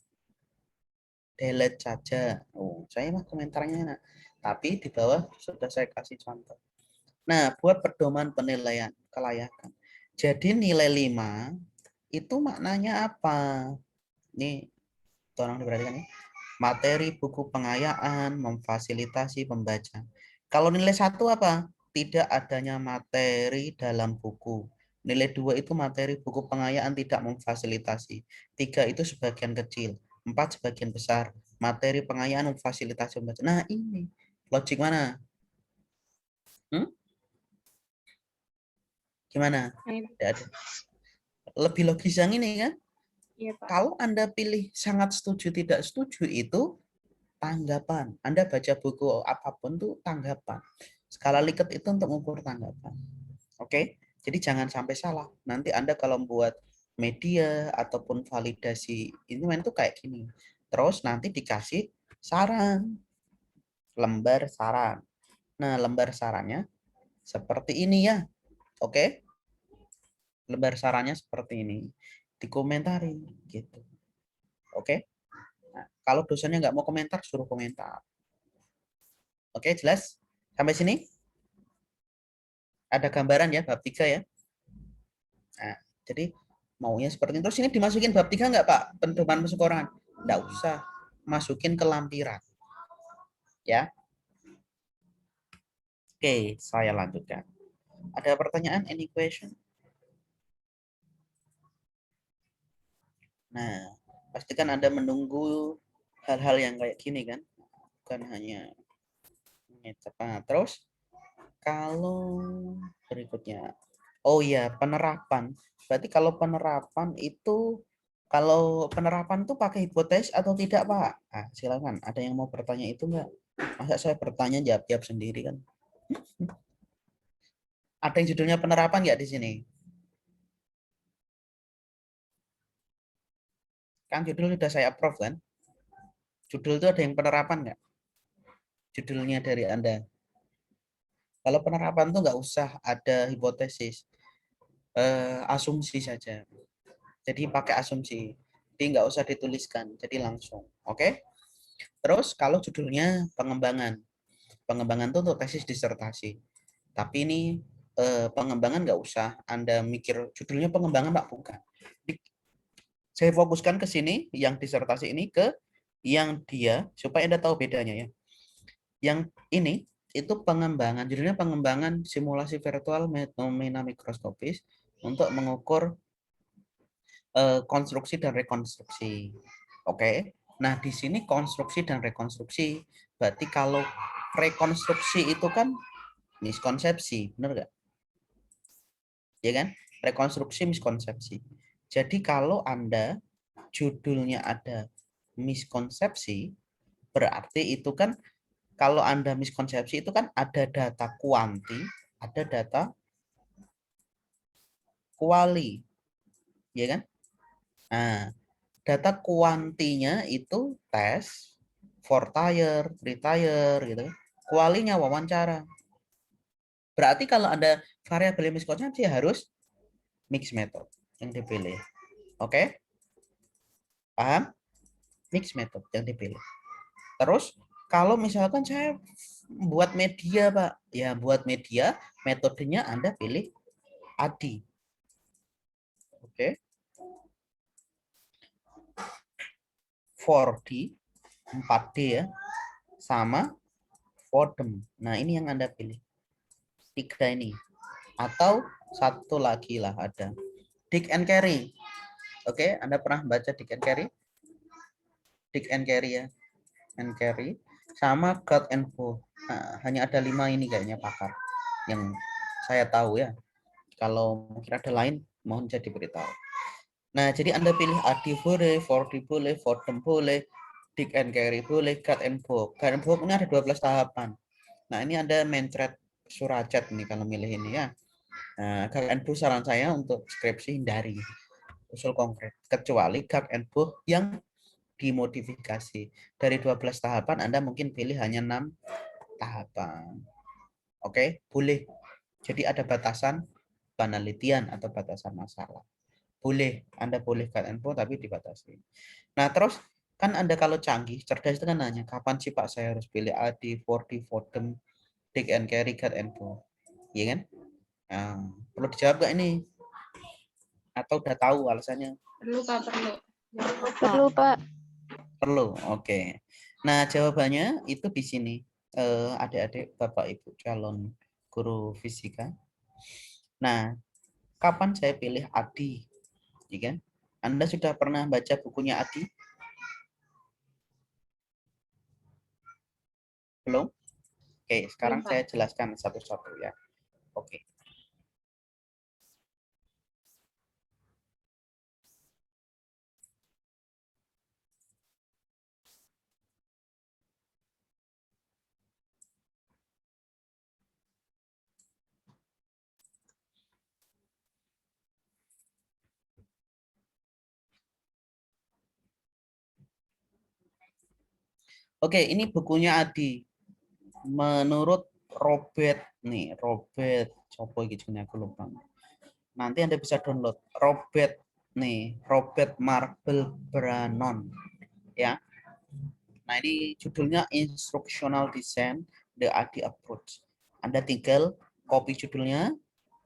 Delete saja. Oh, saya mah komentarnya enak. Tapi di bawah sudah saya kasih contoh. Nah, buat pedoman penilaian kelayakan. Jadi nilai 5 itu maknanya apa? Ini tolong diperhatikan ya. Materi buku pengayaan memfasilitasi pembaca. Kalau nilai 1 apa? Tidak adanya materi dalam buku. Nilai 2 itu materi buku pengayaan tidak memfasilitasi. 3 itu sebagian kecil. 4 sebagian besar. Materi pengayaan memfasilitasi pembaca. Nah, ini logik mana? Gimana? Adik-adik? Lebih logis yang ini kan? Iya, Pak. Kalau Anda pilih sangat setuju, tidak setuju itu tanggapan. Anda baca buku apapun tuh tanggapan. Skala Likert itu untuk mengukur tanggapan. Oke? Jadi jangan sampai salah. Nanti Anda kalau membuat media ataupun validasi ini tuh kayak gini. Terus nanti dikasih saran. Lembar saran. Nah, lembar sarannya seperti ini ya. Oke? Lembar sarannya seperti ini. Dikomentari gitu. Oke? Nah, kalau dosennya nggak mau komentar, suruh komentar. Oke, jelas? Sampai sini? Ada gambaran ya, bab 3 ya. Nah, jadi maunya seperti itu. Terus ini dimasukin bab 3 nggak, Pak? Pedoman persekorangan? Nggak usah. Masukin ke lampiran. Ya. Oke, saya lanjutkan. Ada pertanyaan? Any question? Nah, pastikan Anda menunggu hal-hal yang kayak gini kan? Bukan hanya nah, terus kalau berikutnya, oh iya, penerapan. Berarti kalau penerapan itu, kalau penerapan itu pakai hipotesis atau tidak, Pak? Nah, silakan. Ada yang mau bertanya itu enggak? Masa saya bertanya jawab-jawab sendiri kan? Ada yang judulnya penerapan nggak di sini? Kan judul sudah saya approve kan? Judul itu ada yang penerapan nggak? Judulnya dari Anda. Kalau penerapan tuh nggak usah ada hipotesis, asumsi saja. Jadi pakai asumsi, jadi nggak usah dituliskan, jadi langsung. Oke? Terus kalau judulnya pengembangan, pengembangan itu untuk tesis disertasi. Tapi ini pengembangan nggak usah Anda mikir judulnya pengembangan, Pak, bukan. Saya fokuskan ke sini, yang disertasi ini ke yang dia, supaya Anda tahu bedanya ya. Yang ini itu pengembangan, judulnya pengembangan simulasi virtual fenomena mikroskopis untuk mengukur konstruksi dan rekonstruksi. Oke. Nah, di sini konstruksi dan rekonstruksi. Berarti kalau rekonstruksi itu kan miskonsepsi, benar nggak? Ya kan? Rekonstruksi miskonsepsi. Jadi kalau Anda judulnya ada miskonsepsi, berarti itu kan kalau Anda miskonsepsi itu kan ada data kuanti, ada data kuali, ya kan? Nah, data kuantinya itu tes, for tire, retire, gitu. Kualinya wawancara. Berarti kalau ada variabel miskonsepsi harus mix method yang dipilih. Oke? Paham? Mix method yang dipilih. Terus kalau misalkan saya buat media, Pak, ya buat media, metodenya Anda pilih ADI. Oke. 4D, 4D ya, sama FODEM. Nah, ini yang Anda pilih. 3 ini. Atau satu lagi lah ada. Dick and Carey. Oke, Anda pernah baca Dick and Carey? Dick and Carey ya. And Carey. Sama God and Poe. Nah, hanya ada 5 ini kayaknya pakar. Yang saya tahu ya. Kalau mungkin ada lain, mohon jadi beritahu. Nah, jadi Anda pilih ADI boleh, 4D boleh, FODEM boleh, Dick and Carey boleh, God and Poe. God and Poe ini ada 12 tahapan. Nah, ini Anda mencret Surachat nih kalau milih ini ya. Nah, God and Poe saran saya untuk skripsi hindari usul konkret. Kecuali God and Poe yang dimodifikasi. Dari 12 tahapan Anda mungkin pilih hanya 6 tahapan. Oke, boleh. Jadi ada batasan penelitian atau batasan masalah. Boleh, Anda boleh cut and post tapi dibatasi. Nah, terus kan Anda kalau canggih, cerdas itu kan nanya, kapan sih Pak saya harus pilih AD, 4D, FODEM, Dick and Carey, cut and post. Iya kan? Nah, perlu dijawab gak ini? Atau udah tahu alasannya? Perlu, Pak, perlu. Perlu, Pak. Perlu, oke. Nah, jawabannya itu di sini. Adik-adik, Bapak, Ibu, calon guru fisika. Nah, kapan saya pilih ADI? Ya kan? Anda sudah pernah baca bukunya ADI? Belum? Oke, sekarang Belum, Pak. saya jelaskan satu-satu ya. Oke. Oke, ini bukunya Adi. Menurut Robert nih, Robert coba gitu aku lupa. Nanti Anda bisa download Robert nih, Robert Marble Brannon ya. Nah, ini judulnya Instructional Design The Adi Approach. Anda tinggal copy judulnya,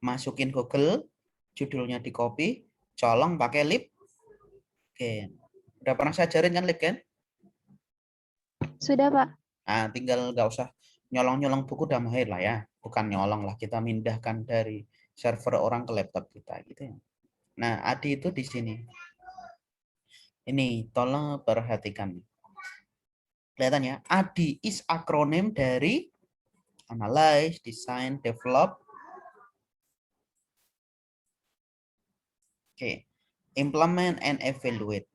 masukin Google, judulnya di copy, colong pakai lip. Oke. Udah pernah saya ajarin kan lip kan? Sudah, Pak. Nah, tinggal nggak usah nyolong-nyolong buku udah mahir lah ya. Bukan nyolong lah, kita mindahkan dari server orang ke laptop kita gitu ya. Nah, Adi itu di sini. Ini tolong perhatikan. Kelihatan ya, ADI is akronim dari Analyze, Design, Develop, Implement and Evaluate.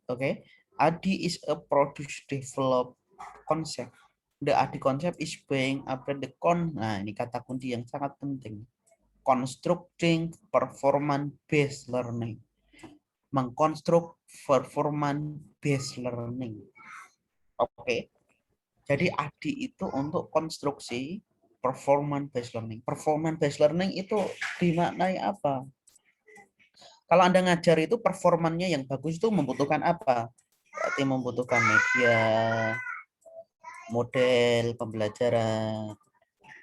ADI is a produce develop concept. The ADI concept is being applied Nah, ini kata kunci yang sangat penting. Constructing performance based learning. Mengkonstruk performance based learning. Jadi ADI itu untuk konstruksi performance based learning. Performance based learning itu dimaknai apa? Kalau Anda ngajar itu performannya yang bagus itu membutuhkan apa? Berarti membutuhkan media, model pembelajaran,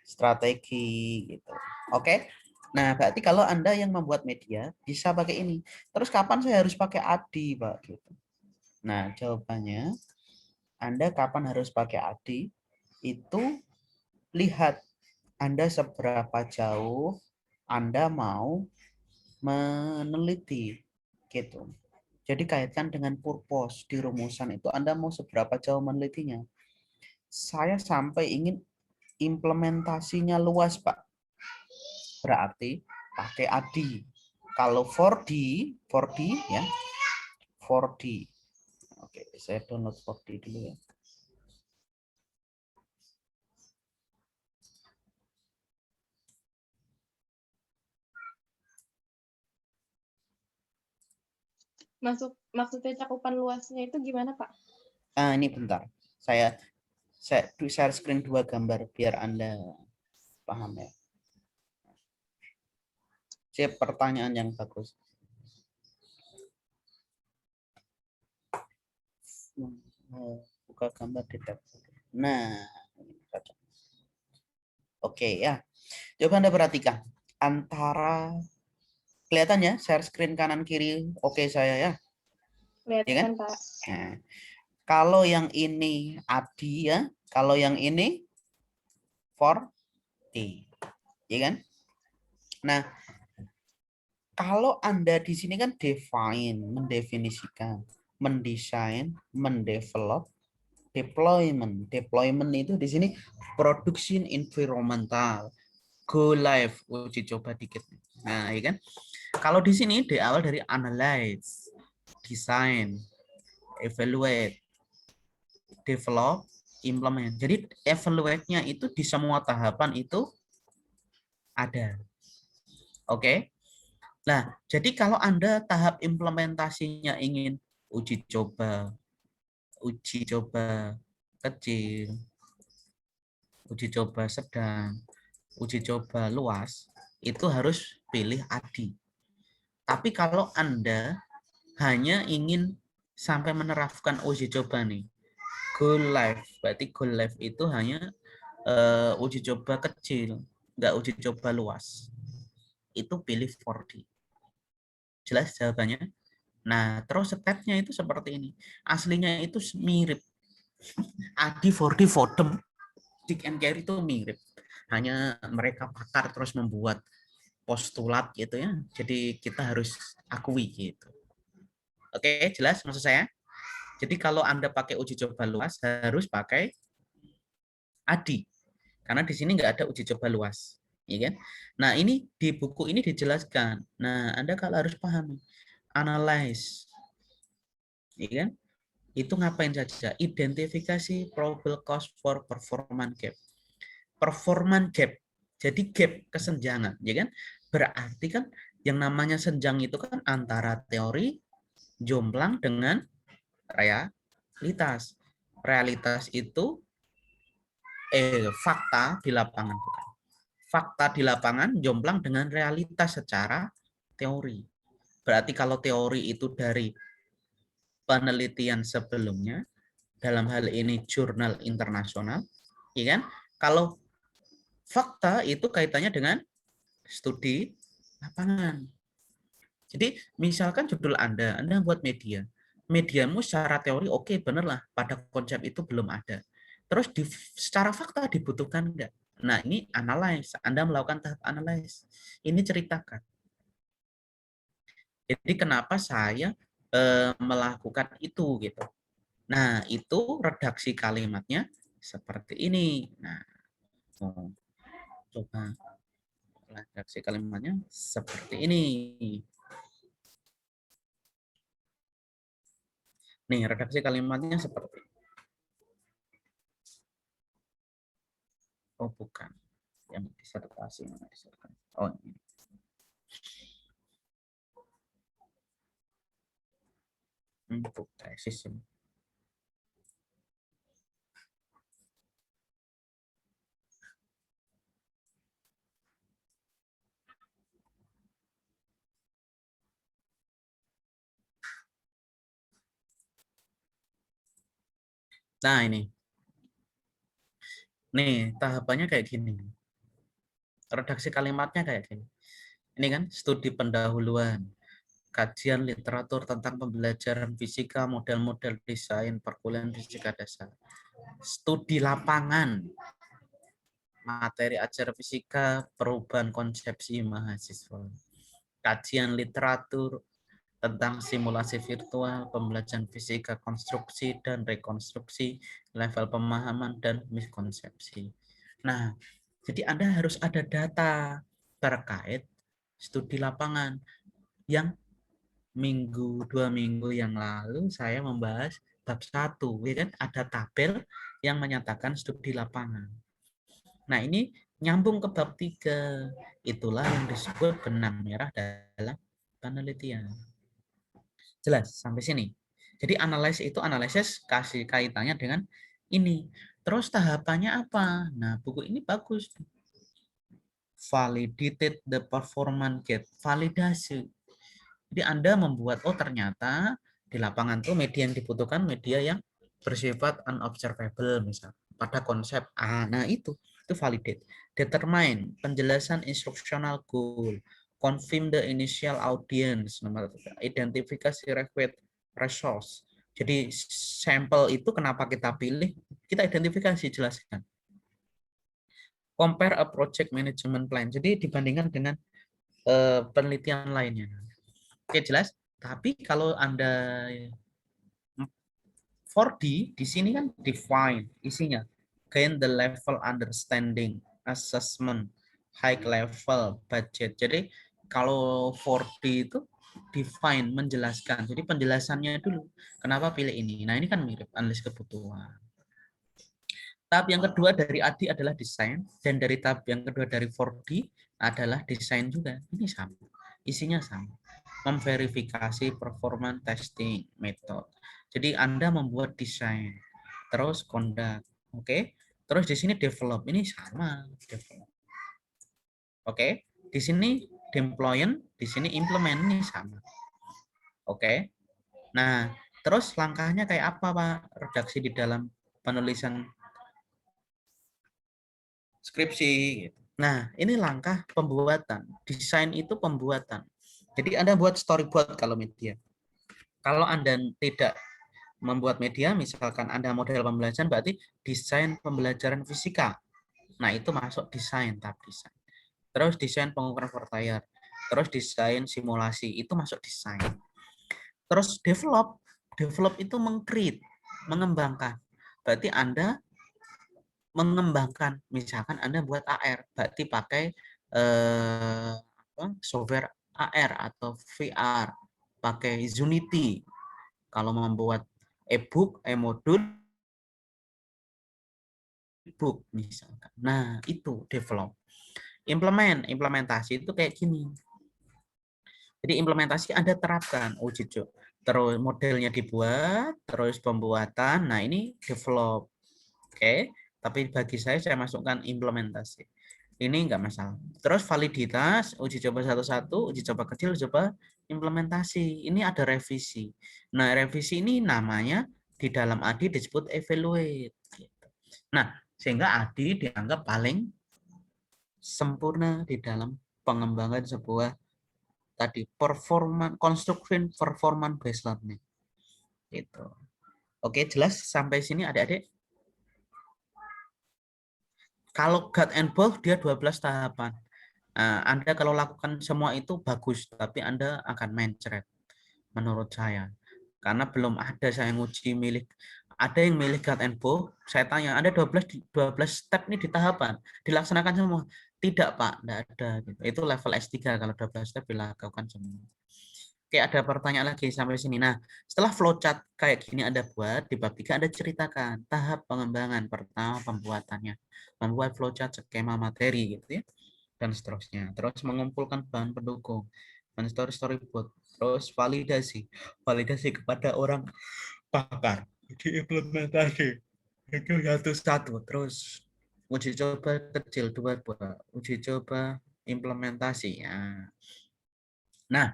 strategi gitu. Oke? Nah, berarti kalau Anda yang membuat media bisa pakai ini. Terus kapan saya harus pakai ADI, Pak? Gitu. Nah, jawabannya Anda kapan harus pakai ADI? Itu lihat Anda seberapa jauh Anda mau meneliti gitu. Jadi kaitkan dengan purpose di rumusan itu Anda mau seberapa jauh menelitinya. Saya sampai ingin implementasinya luas, Pak. Berarti pakai ADI. Kalau 4D ya. 4D. Oke, saya download 4D dulu ya. Maksudnya cakupan luasnya itu gimana, Pak? Ah, ini bentar. Saya share screen 2 gambar biar Anda paham ya. Siap, pertanyaan yang bagus. Buka gambar di tab. Nah, oke ya. Coba Anda perhatikan antara kelihatan ya share screen kanan kiri oke saya ya. Kelihatan, Ya kan? Pak. Nah, kalau yang ini ADI ya, kalau yang ini 4D. Ya kan? Nah, kalau Anda di sini kan define, mendefinisikan, mendesain, mendevelop, deployment. Deployment itu di sini production environmental, go live, uji coba dikit. Nah, ya kan? Kalau di sini di awal dari analyze, design, evaluate, develop, implement. Jadi evaluate-nya itu di semua tahapan itu ada. Oke. Nah, jadi kalau Anda tahap implementasinya ingin uji coba kecil, uji coba sedang, uji coba luas, itu harus pilih ADI. Tapi kalau Anda hanya ingin sampai menerapkan uji coba nih, go live, berarti go live itu hanya uji coba kecil, nggak uji coba luas. Itu pilih 4D. Jelas jawabannya? Nah, terus stepnya itu seperti ini. Aslinya itu mirip. ADI 4D Vodem, Dick and Carry itu mirip. Hanya mereka pakar terus membuat postulat gitu ya. Jadi kita harus akui gitu. Oke, jelas maksud saya? Jadi kalau Anda pakai uji coba luas harus pakai ADI. Karena di sini nggak ada uji coba luas. Ya kan? Nah, ini di buku ini dijelaskan. Nah, Anda kalau harus paham. Analyze. Ya kan? Itu ngapain saja? Identifikasi probable cause for performance gap. Performance gap. Jadi gap kesenjangan, ya kan? Berarti kan yang namanya senjang itu kan antara teori jomplang dengan realitas. Realitas itu fakta di lapangan, bukan. Fakta di lapangan jomplang dengan realitas secara teori. Berarti kalau teori itu dari penelitian sebelumnya, dalam hal ini jurnal internasional, ya kan? Kalau fakta itu kaitannya dengan studi lapangan. Jadi misalkan judul Anda buat media. Mediamu secara teori oke, bener lah, pada konsep itu belum ada. Terus secara fakta dibutuhkan enggak? Nah, ini analyze. Anda melakukan tahap analyze. Ini ceritakan. Jadi kenapa saya melakukan itu gitu. Nah, itu redaksi kalimatnya seperti ini. Nah, coba redaksi kalimatnya seperti ini. Nih, redaksi kalimatnya seperti ini. Oh, bukan. Yang disertasi. Oh, ini. Untuk tesis ini. Nah, ini. Nih, tahapannya kayak gini. Redaksi kalimatnya kayak gini. Ini kan studi pendahuluan, kajian literatur tentang pembelajaran fisika, model-model desain, perkuliahan fisika dasar. Studi lapangan, materi ajar fisika, perubahan konsepsi mahasiswa. Kajian literatur tentang simulasi virtual, pembelajaran fisika, konstruksi dan rekonstruksi, level pemahaman dan miskonsepsi. Nah, jadi Anda harus ada data terkait studi lapangan yang 2 minggu yang lalu saya membahas bab 1, ya kan? Ada tabel yang menyatakan studi lapangan. Nah, ini nyambung ke bab 3. Itulah yang disebut benang merah dalam penelitian. Jelas sampai sini. Jadi analisis kasih kaitannya dengan ini. Terus tahapannya apa? Nah, buku ini bagus. Validated the performance gate. Validasi. Jadi Anda membuat, oh ternyata di lapangan tuh media yang dibutuhkan media yang bersifat unobservable misal pada konsep A. Nah, itu validate. Determine penjelasan instructional goal. Confirm the initial audience. Nomor 3. Identifikasi request resource. Jadi sampel itu kenapa kita pilih, kita identifikasi, jelaskan. Compare a project management plan. Jadi dibandingkan dengan penelitian lainnya. Oke, jelas. Tapi kalau Anda 4D, di sini kan define isinya. Gain the level understanding, assessment, high level, budget. Jadi kalau 4D itu define, menjelaskan. Jadi penjelasannya dulu. Kenapa pilih ini? Nah, ini kan mirip analisis kebutuhan. Tahap yang kedua dari ADI adalah desain, dan dari tahap yang kedua dari 4D adalah desain juga. Ini sama, isinya sama. Memverifikasi performance testing method. Jadi Anda membuat desain, terus conduct, oke? Terus di sini develop, ini sama, develop. Oke? Di sini deploy, di sini implement, ini sama. Oke? Nah, terus langkahnya kayak apa, Pak? Redaksi di dalam penulisan skripsi. Nah, ini langkah pembuatan. Desain itu pembuatan. Jadi Anda buat storyboard kalau media. Kalau Anda tidak membuat media, misalkan Anda model pembelajaran, berarti desain pembelajaran fisika. Nah, itu masuk desain, tahap desain. Terus desain pengukuran Voltaire. Terus desain simulasi, itu masuk desain. Terus develop itu meng-create, mengembangkan. Berarti Anda mengembangkan, misalkan Anda buat AR, berarti pakai software AR atau VR, pakai Unity. Kalau membuat e-book, e-modul, book misalkan. Nah, itu develop. Implementasi itu kayak gini. Jadi implementasi Anda terapkan, uji coba. Terus modelnya dibuat, terus pembuatan. Nah, ini develop. Oke. Tapi bagi saya masukkan implementasi. Ini enggak masalah. Terus validitas, uji coba 1-1, uji coba kecil, coba implementasi. Ini ada revisi. Nah, revisi ini namanya di dalam ADI disebut evaluate. Nah, sehingga ADI dianggap paling sempurna di dalam pengembangan sebuah tadi construction performance based learning. Gitu. Oke, jelas sampai sini adik-adik? Kalau God and Ball dia 12 tahapan. Anda kalau lakukan semua itu bagus, tapi Anda akan mencret menurut saya. Karena belum ada saya nguji ada yang milih God and Ball, saya tanya, ada 12 step nih di tahapan, dilaksanakan semua? Tidak, Pak, tidak ada. Itu level S3 kalau 12 step dilakukan semua. Oke, ada pertanyaan lagi sampai sini. Nah, setelah flowchart kayak gini Anda buat, di bab 3 Anda ceritakan tahap pengembangan. Pertama, pembuatannya. Membuat flowchart skema materi gitu ya. Dan seterusnya. Terus mengumpulkan bahan pendukung. Storyboard. Terus validasi. Validasi kepada orang pakar. Diimplementasi. Itu satu-satu. Terus uji coba kecil 2. Uji coba implementasi. Nah,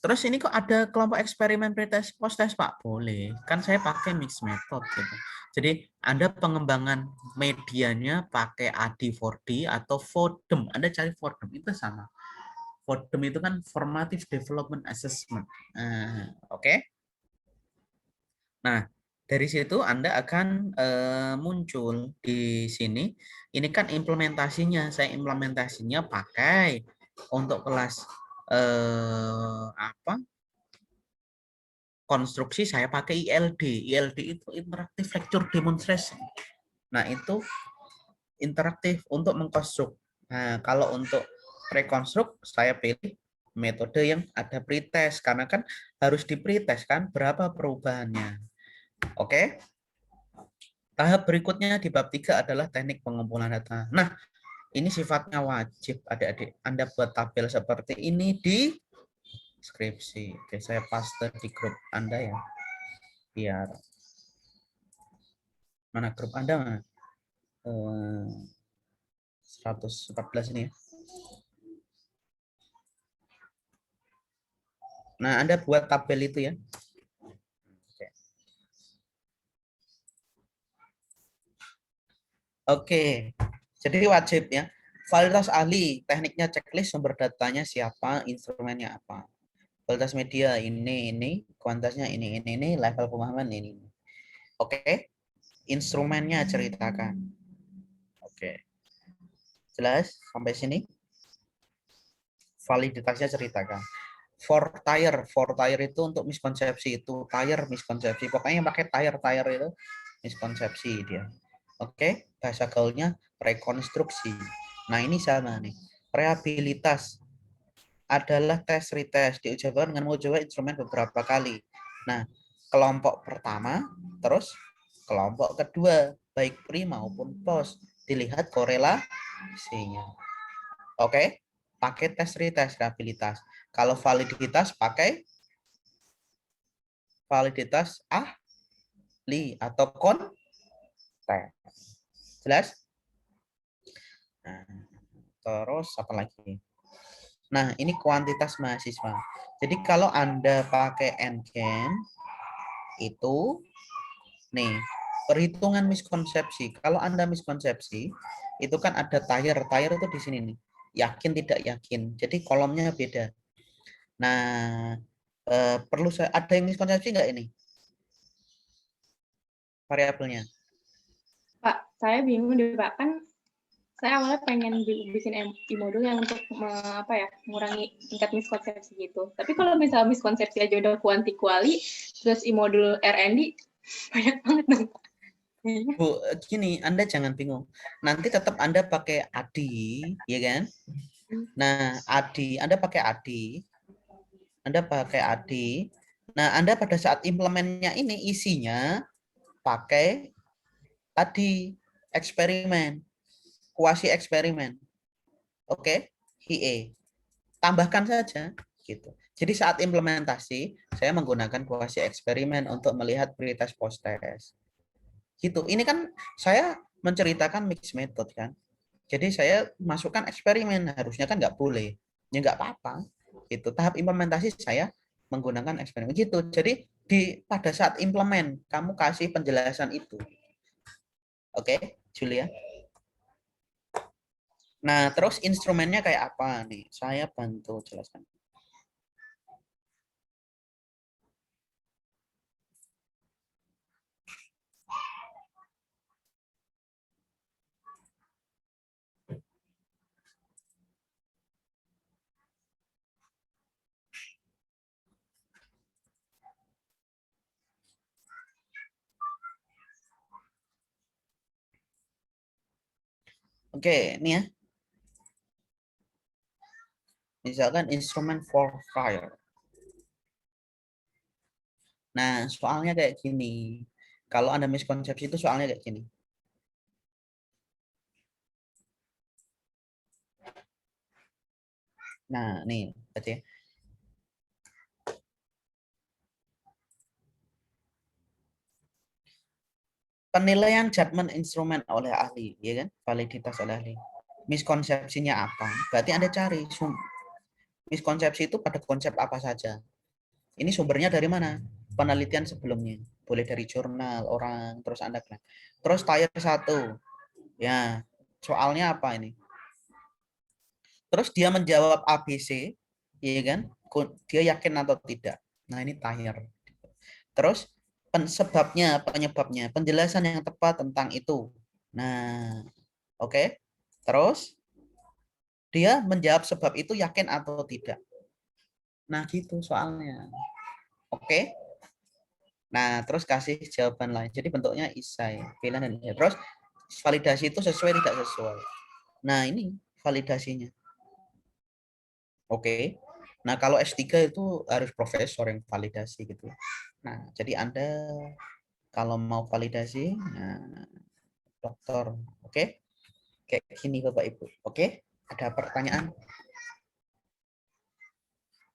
terus ini kok ada kelompok eksperimen pretest post-test, Pak? Boleh. Kan saya pakai mix method gitu. Jadi Anda pengembangan medianya pakai AD4D atau FODEM. Anda cari FODEM itu sama. FODEM itu kan Formative Development Assessment. Oke. Nah, dari situ Anda akan muncul di sini. Ini kan implementasinya. Saya implementasinya pakai untuk kelas konstruksi saya pakai ILD. ILD itu Interactive Lecture Demonstration. Nah, itu interaktif untuk mengkonstruk. Nah, kalau untuk rekonstruk saya pilih metode yang ada pretest karena kan harus di pretest kan berapa perubahannya. Oke. Tahap berikutnya di bab 3 adalah teknik pengumpulan data. Nah, ini sifatnya wajib adik-adik. Anda buat tabel seperti ini di skripsi. Oke, saya paste di grup Anda ya. Biar mana grup Anda mana? 114 ini ya. Nah, Anda buat tabel itu ya. Oke. Jadi wajib ya. Validitas ahli, tekniknya checklist, sumber datanya siapa, instrumennya apa. Kualitas media ini, kuantitasnya ini, level pemahaman ini. Oke. Instrumennya ceritakan. Oke. Jelas sampai sini? Validitasnya ceritakan. For tire itu untuk miskonsepsi itu, tire miskonsepsi. Pokoknya pakai tire itu miskonsepsi dia. Oke, bahasa gaulnya rekonstruksi. Nah, ini sama nih. Rehabilitas adalah tes retest diujikan dengan mencoba instrumen beberapa kali. Nah, kelompok pertama, terus kelompok kedua, baik pre maupun post, dilihat korelasinya. Oke, pakai tes retest rehabilitas. Kalau validitas pakai validitas ahli atau konten. Jelas? Nah, terus apa lagi? Nah, ini kuantitas mahasiswa. Jadi kalau Anda pakai NCAN, itu nih, perhitungan miskonsepsi. Kalau Anda miskonsepsi, itu kan ada tire. Tire itu di sini nih. Yakin, tidak yakin. Jadi kolomnya beda. Nah, perlu ada yang miskonsepsi nggak ini? Variabelnya. Pak, saya bingung deh, Pak. Kan saya awalnya pengen bikin e-modul yang untuk mengurangi tingkat miskonsepsi gitu. Tapi kalau misalnya miskonsepsi aja udah kuanti-kuali, terus e-modul R&D, banyak banget dong. Bu, gini, Anda jangan bingung. Nanti tetap Anda pakai ADI, ya kan? Nah, ADI, Anda pakai ADI. Anda pakai ADI. Nah, Anda pada saat implementnya ini isinya pakai ADI, eksperimen, kuasi eksperimen. Oke, HIE. Tambahkan saja gitu. Jadi saat implementasi saya menggunakan kuasi eksperimen untuk melihat pretest post test. Gitu. Ini kan saya menceritakan mixed method kan. Jadi saya masukkan eksperimen, harusnya kan nggak boleh. Ya nggak apa-apa. Itu tahap implementasi saya menggunakan eksperimen gitu. Jadi pada saat implement kamu kasih penjelasan itu. Oke, Julia. Nah, terus instrumennya kayak apa nih? Saya bantu jelaskan. Oke, ini ya. Misalkan instrumen for fire. Nah, soalnya kayak gini. Kalau Anda miskonsepsi itu soalnya kayak gini. Nah, nih, baca ya. Penilaian judgment instrumen oleh ahli, ya kan? Validitas oleh ahli. Miskonsepsinya apa? Berarti Anda cari miskonsepsi itu pada konsep apa saja. Ini sumbernya dari mana? Penelitian sebelumnya. Boleh dari jurnal, orang, terus Anda bilang. Terus tier 1. Ya, soalnya apa ini? Terus dia menjawab ABC, ya kan? Dia yakin atau tidak. Nah, ini tier. Terus penyebabnya, penjelasan yang tepat tentang itu. Nah, oke. Terus dia menjawab sebab itu yakin atau tidak. Nah, gitu soalnya. Oke. Nah, terus kasih jawaban lain. Jadi bentuknya isai, pilihan dan isai. Terus validasi itu sesuai tidak sesuai. Nah, ini validasinya. Oke. Nah, kalau S3 itu harus profesor yang validasi gitu. Nah, jadi Anda kalau mau validasi, nah, dokter. Oke. Kayak gini Bapak Ibu. Oke? Ada pertanyaan?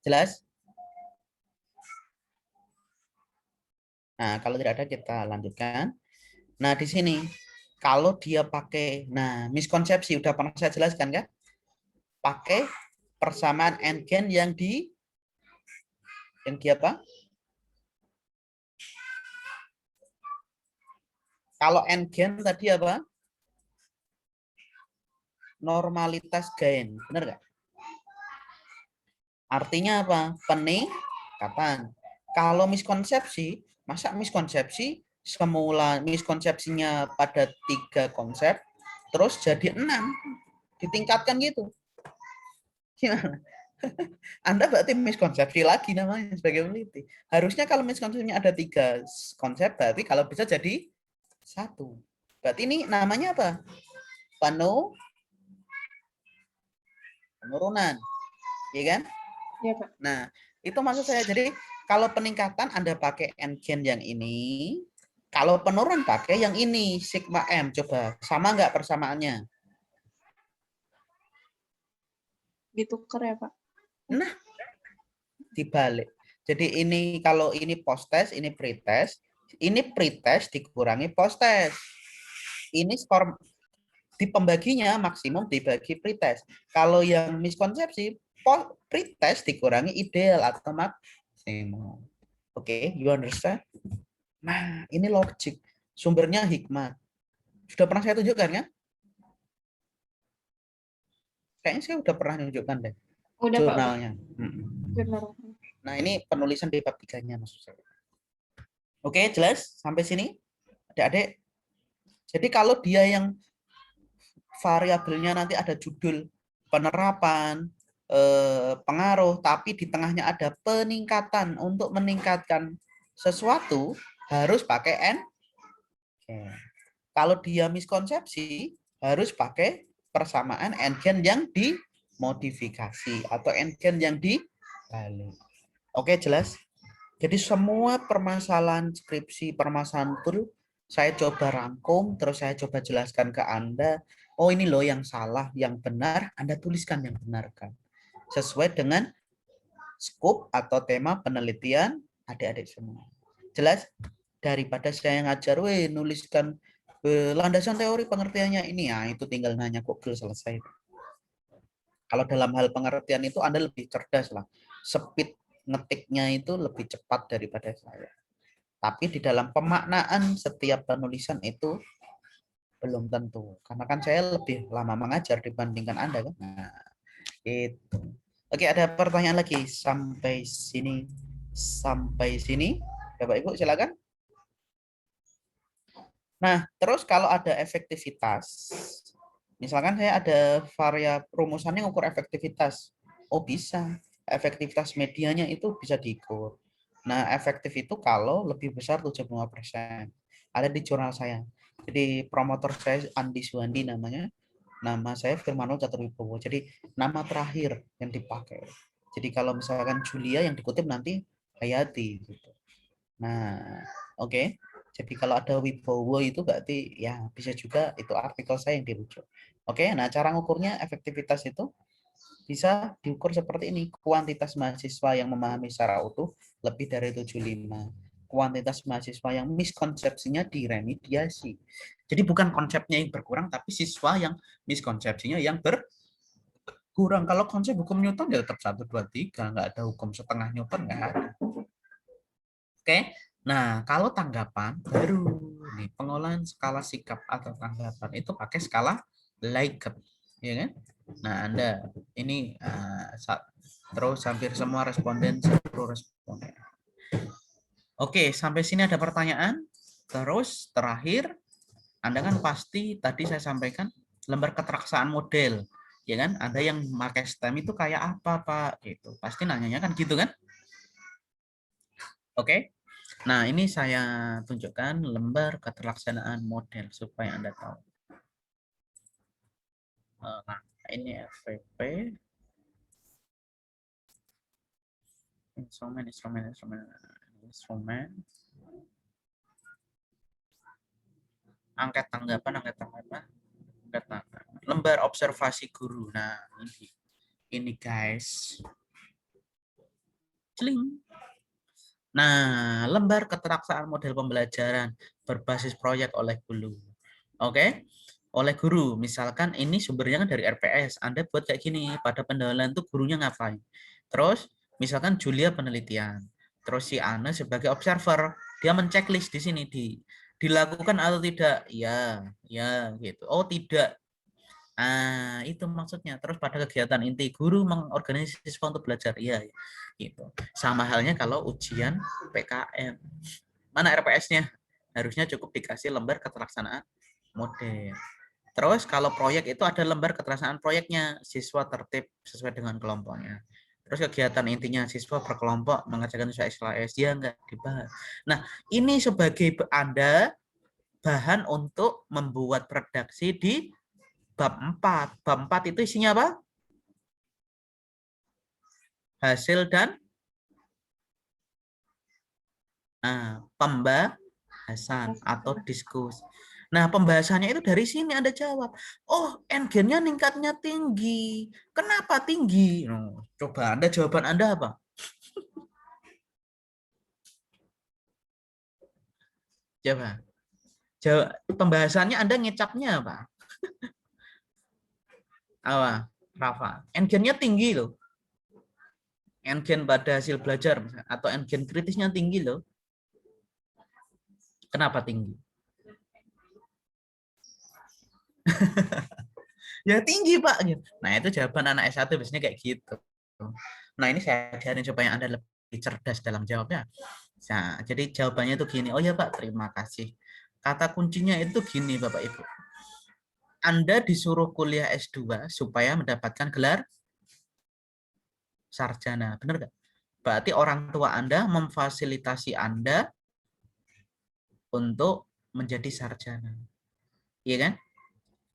Jelas? Nah, kalau tidak ada kita lanjutkan. Nah, di sini kalau dia pakai, nah, miskonsepsi udah pernah saya jelaskan kan? Pakai persamaan n-gen yang di apa? Kalau n-gen tadi apa? Normalitas gain, benar nggak? Artinya apa? Peningkatan. Kalau miskonsepsi, masa miskonsepsi semula miskonsepsinya pada 3 konsep, terus jadi 6, ditingkatkan gitu. Gimana? Anda berarti miskonsepsi lagi namanya sebagai peneliti. Harusnya kalau miskonsepsinya ada 3 konsep, berarti kalau bisa jadi 1. Berarti ini namanya apa? Penurunan. Iya kan? Iya, Pak. Nah, itu maksud saya. Jadi kalau peningkatan Anda pakai n-gen yang ini, kalau penurun pakai yang ini, sigma M. Coba, sama nggak persamaannya? Ditukar ya, Pak. Nah, dibalik. Jadi ini kalau ini post test, ini pre-test. Ini pre-test dikurangi post test. Ini skor di pembaginya maksimum dibagi pre-test. Kalau yang miskonsepsi, pre-test dikurangi ideal atau maksimum. Oke, you understand? Nah, ini logik. Sumbernya hikmah. Sudah pernah saya tunjukkan ya? Kayaknya saya udah pernah tunjukkan deh. Udah, Pak. Jurnalnya. Jurnal. Nah, ini penulisan di bab 3-nya maksud saya. Oke, jelas sampai sini? Adik-adik. Jadi kalau dia yang variabelnya nanti ada judul penerapan, pengaruh, tapi di tengahnya ada peningkatan. Untuk meningkatkan sesuatu harus pakai N. Oke. Kalau dia miskonsepsi harus pakai persamaan n-gen yang dimodifikasi atau n-gen yang dibalik. Oke, jelas? Jadi semua permasalahan skripsi, permasalahan tool, saya coba rangkum, terus saya coba jelaskan ke Anda. Oh, ini loh yang salah, yang benar, Anda tuliskan yang benarkan. Sesuai dengan scope atau tema penelitian adik-adik semua. Jelas? Daripada saya ngajar, nuliskan Landasan teori pengertiannya ini ya, itu tinggal nanya Google selesai. Kalau dalam hal pengertian itu Anda lebih cerdas lah. Speed ngetiknya itu lebih cepat daripada saya. Tapi di dalam pemaknaan setiap penulisan itu belum tentu. Karena kan saya lebih lama mengajar dibandingkan Anda kan. Nah, itu. Oke, ada pertanyaan lagi sampai sini. Sampai sini. Bapak Ibu silakan. Nah, terus kalau ada efektivitas, misalkan saya ada variabel rumusannya ngukur efektivitas. Oh, bisa. Efektivitas medianya itu bisa diukur. Nah, efektif itu kalau lebih besar 75%. Ada di jurnal saya. Jadi promotor saya Andi Suwandi namanya. Nama saya Firmanul Caturwibowo. Jadi nama terakhir yang dipakai. Jadi kalau misalkan Julia yang dikutip nanti Hayati gitu. Nah, oke. Jadi kalau ada Wibowo itu berarti ya bisa juga itu artikel saya yang dirujuk. Oke, nah cara ngukurnya efektivitas itu bisa diukur seperti ini. Kuantitas mahasiswa yang memahami secara utuh lebih dari 75. Kuantitas mahasiswa yang miskonsepsinya diremediasi. Jadi bukan konsepnya yang berkurang, tapi siswa yang miskonsepsinya yang berkurang. Kalau konsep hukum Newton ya tetap 1, 2, 3. Nggak ada hukum setengah Newton, nggak ada. Oke, nah kalau tanggapan baru nih pengolahan skala sikap atau tanggapan itu pakai skala Likert, ya kan? Nah Anda ini terus hampir semua responden seluruh responden. Oke, sampai sini ada pertanyaan. Terus terakhir, Anda kan pasti tadi saya sampaikan lembar keteraksaan model, ya kan? Ada yang pakai STEM itu kayak apa Pak? Gitu. Pasti nanyanya kan gitu kan? Oke. Nah, ini saya tunjukkan lembar keterlaksanaan model supaya Anda tahu. Nah, ini FVP. Instrumen. Angket tanggapan. Lembar observasi guru. Nah, ini guys. Celing. Nah, lembar keteraksaan model pembelajaran berbasis proyek oleh guru. Oke, oleh guru. Misalkan ini sumbernya kan dari RPS. Anda buat kayak gini. Pada pendahuluan itu gurunya ngapain? Terus, misalkan Julia penelitian. Terus si Anna sebagai observer. Dia menceklis di sini. Dilakukan atau tidak? Ya, gitu. Oh, tidak. Ah, itu maksudnya. Terus pada kegiatan inti guru mengorganisasi siswa untuk belajar. Iya, gitu. Sama halnya kalau ujian PKM. Mana RPS-nya? Harusnya cukup dikasih lembar keterlaksanaan model. Terus kalau proyek itu ada lembar keterlaksanaan proyeknya. Siswa tertib sesuai dengan kelompoknya. Terus kegiatan intinya siswa berkelompok mengerjakan sesuai SKS. Ya enggak dibahas. Nah, ini sebagai Anda bahan untuk membuat redaksi di bab 4. Bab 4 itu isinya apa? Hasil dan pembahasan atau diskusi. Nah, pembahasannya itu dari sini Anda jawab. Oh, N-gennya ningkatnya tinggi. Kenapa tinggi? Coba Anda jawaban Anda apa? Coba. Pembahasannya Anda ngecapnya apa? Apa? Rafa. N-gennya tinggi loh. N-gen pada hasil belajar atau N-gen kritisnya tinggi loh. Kenapa tinggi? Ya tinggi Pak. Nah itu jawaban anak S1 biasanya kayak gitu. Nah ini saya ajarin supaya Anda lebih cerdas dalam jawabnya. Nah, jadi jawabannya itu gini. Oh ya Pak, terima kasih. Kata kuncinya itu gini Bapak Ibu. Anda disuruh kuliah S2 supaya mendapatkan gelar sarjana. Benar nggak? Berarti orang tua Anda memfasilitasi Anda untuk menjadi sarjana. Iya kan?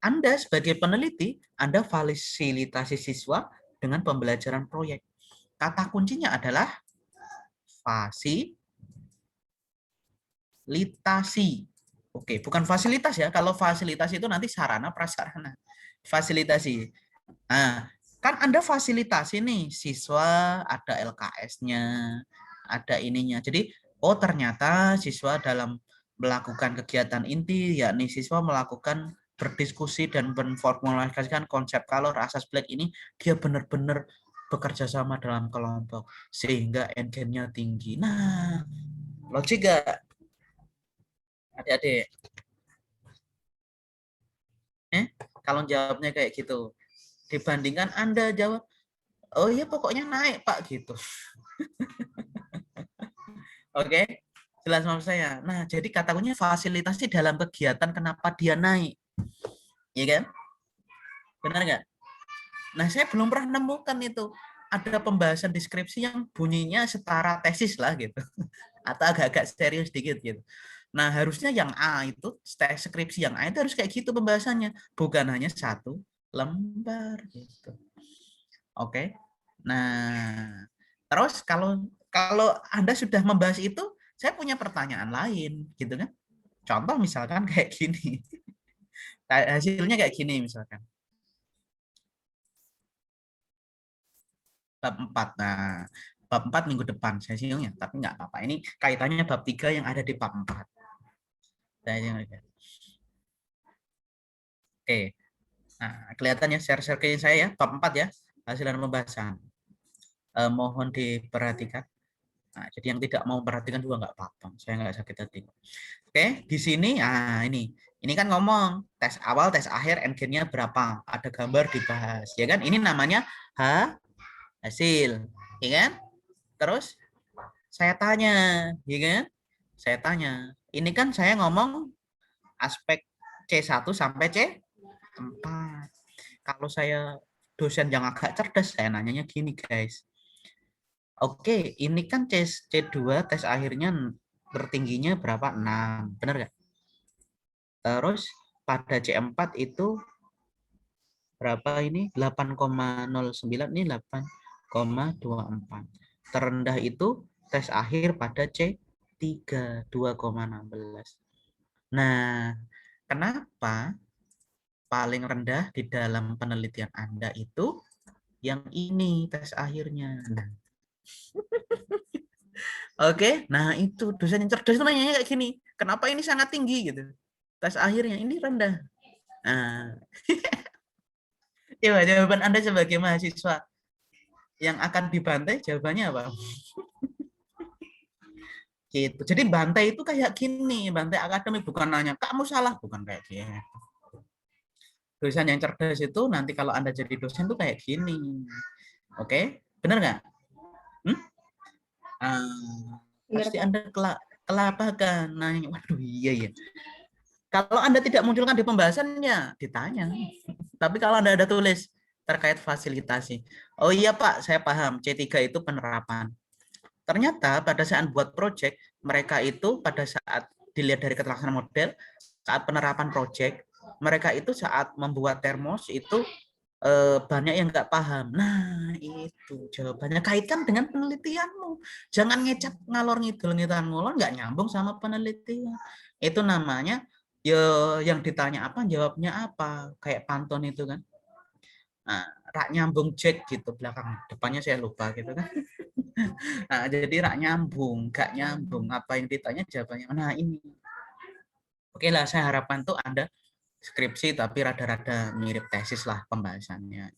Anda sebagai peneliti, Anda fasilitasi siswa dengan pembelajaran proyek. Kata kuncinya adalah fasilitasi. Oke, bukan fasilitas ya. Kalau fasilitas itu nanti sarana prasarana. Fasilitasi. Nah, kan Anda fasilitasi nih siswa, ada LKS-nya, ada ininya. Jadi, oh ternyata siswa dalam melakukan kegiatan inti, yakni siswa melakukan berdiskusi dan memformulasikan konsep. Kalau asas Black ini dia benar-benar bekerja sama dalam kelompok sehingga NGN-nya tinggi. Nah, logik gak? Adik-adik. Kalau jawabnya kayak gitu, dibandingkan Anda jawab, oh iya pokoknya naik Pak gitu. Oke, jelas maksud saya. Nah, jadi kata kuncinya fasilitasi dalam kegiatan kenapa dia naik. Iya kan? Benar nggak? Nah, saya belum pernah nemukan itu. Ada pembahasan deskripsi yang bunyinya setara tesis lah gitu. Atau agak-agak serius dikit gitu. Nah, harusnya yang A itu, skripsi yang A itu harus kayak gitu pembahasannya. Bukan hanya satu lembar gitu. Oke. Nah, terus kalau Anda sudah membahas itu, saya punya pertanyaan lain gitu kan. Contoh misalkan kayak gini. Hasilnya kayak gini misalkan. Bab 4. Nah, bab 4 minggu depan saya singgung ya, tapi nggak apa-apa. Ini kaitannya bab 3 yang ada di bab 4. Oke. Nah, kelihatannya share ke saya ya, bab 4 ya, hasil dan pembahasan. Mohon diperhatikan. Nah, jadi yang tidak mau memperhatikan juga nggak apa-apa. Saya nggak sakit hati. Oke, di sini, ini kan ngomong tes awal, tes akhir, NGN-nya berapa? Ada gambar dibahas, ya kan? Ini namanya hasil, ya kan? Terus saya tanya, ya kan? Saya tanya, ini kan saya ngomong aspek C1 sampai C4. Kalau saya dosen yang agak cerdas, saya nanyanya gini, guys. Oke, ini kan C2 tes akhirnya tertingginya berapa? 6, benar nggak? Terus pada C4 itu berapa ini? 8,09, ini 8,24. Terendah itu tes akhir pada C3, 2,16. Nah, kenapa paling rendah di dalam penelitian Anda itu yang ini tes akhirnya? Nah, oke, nah itu dosen yang cerdas itu nanya kayak gini, kenapa ini sangat tinggi gitu? Tes akhirnya ini rendah. Nah, coba jawaban Anda sebagai mahasiswa yang akan dibantai jawabannya apa? Gitu. Jadi bantai itu kayak gini, bantai akademik, bukan nanya kamu salah, bukan kayak gini. Dosen yang cerdas itu nanti kalau Anda jadi dosen tuh kayak gini. Oke, benar nggak? Pasti Anda kelabakan. Nanya, waduh iya ya. Kalau Anda tidak munculkan di pembahasannya, ditanya. Tapi kalau Anda ada tulis terkait fasilitasi. Oh iya Pak, saya paham. C3 itu penerapan. Ternyata pada saat buat project, mereka itu pada saat dilihat dari keterangan model, saat penerapan project, mereka itu saat membuat termos itu banyak yang nggak paham. Nah, itu jawabannya. Kaitkan dengan penelitianmu. Jangan ngecap ngalor ngidul ngulon nggak nyambung sama penelitian. Itu namanya yang ditanya apa, jawabnya apa. Kayak Pantun itu kan. Nah, rak nyambung Jack gitu belakang. Depannya saya lupa gitu kan. Nah, jadi rak nyambung, gak nyambung. Apa yang ditanya jawabannya. Nah, ini. Oke lah, saya harapkan tuh Anda skripsi tapi rada-rada mirip tesis lah pembahasannya.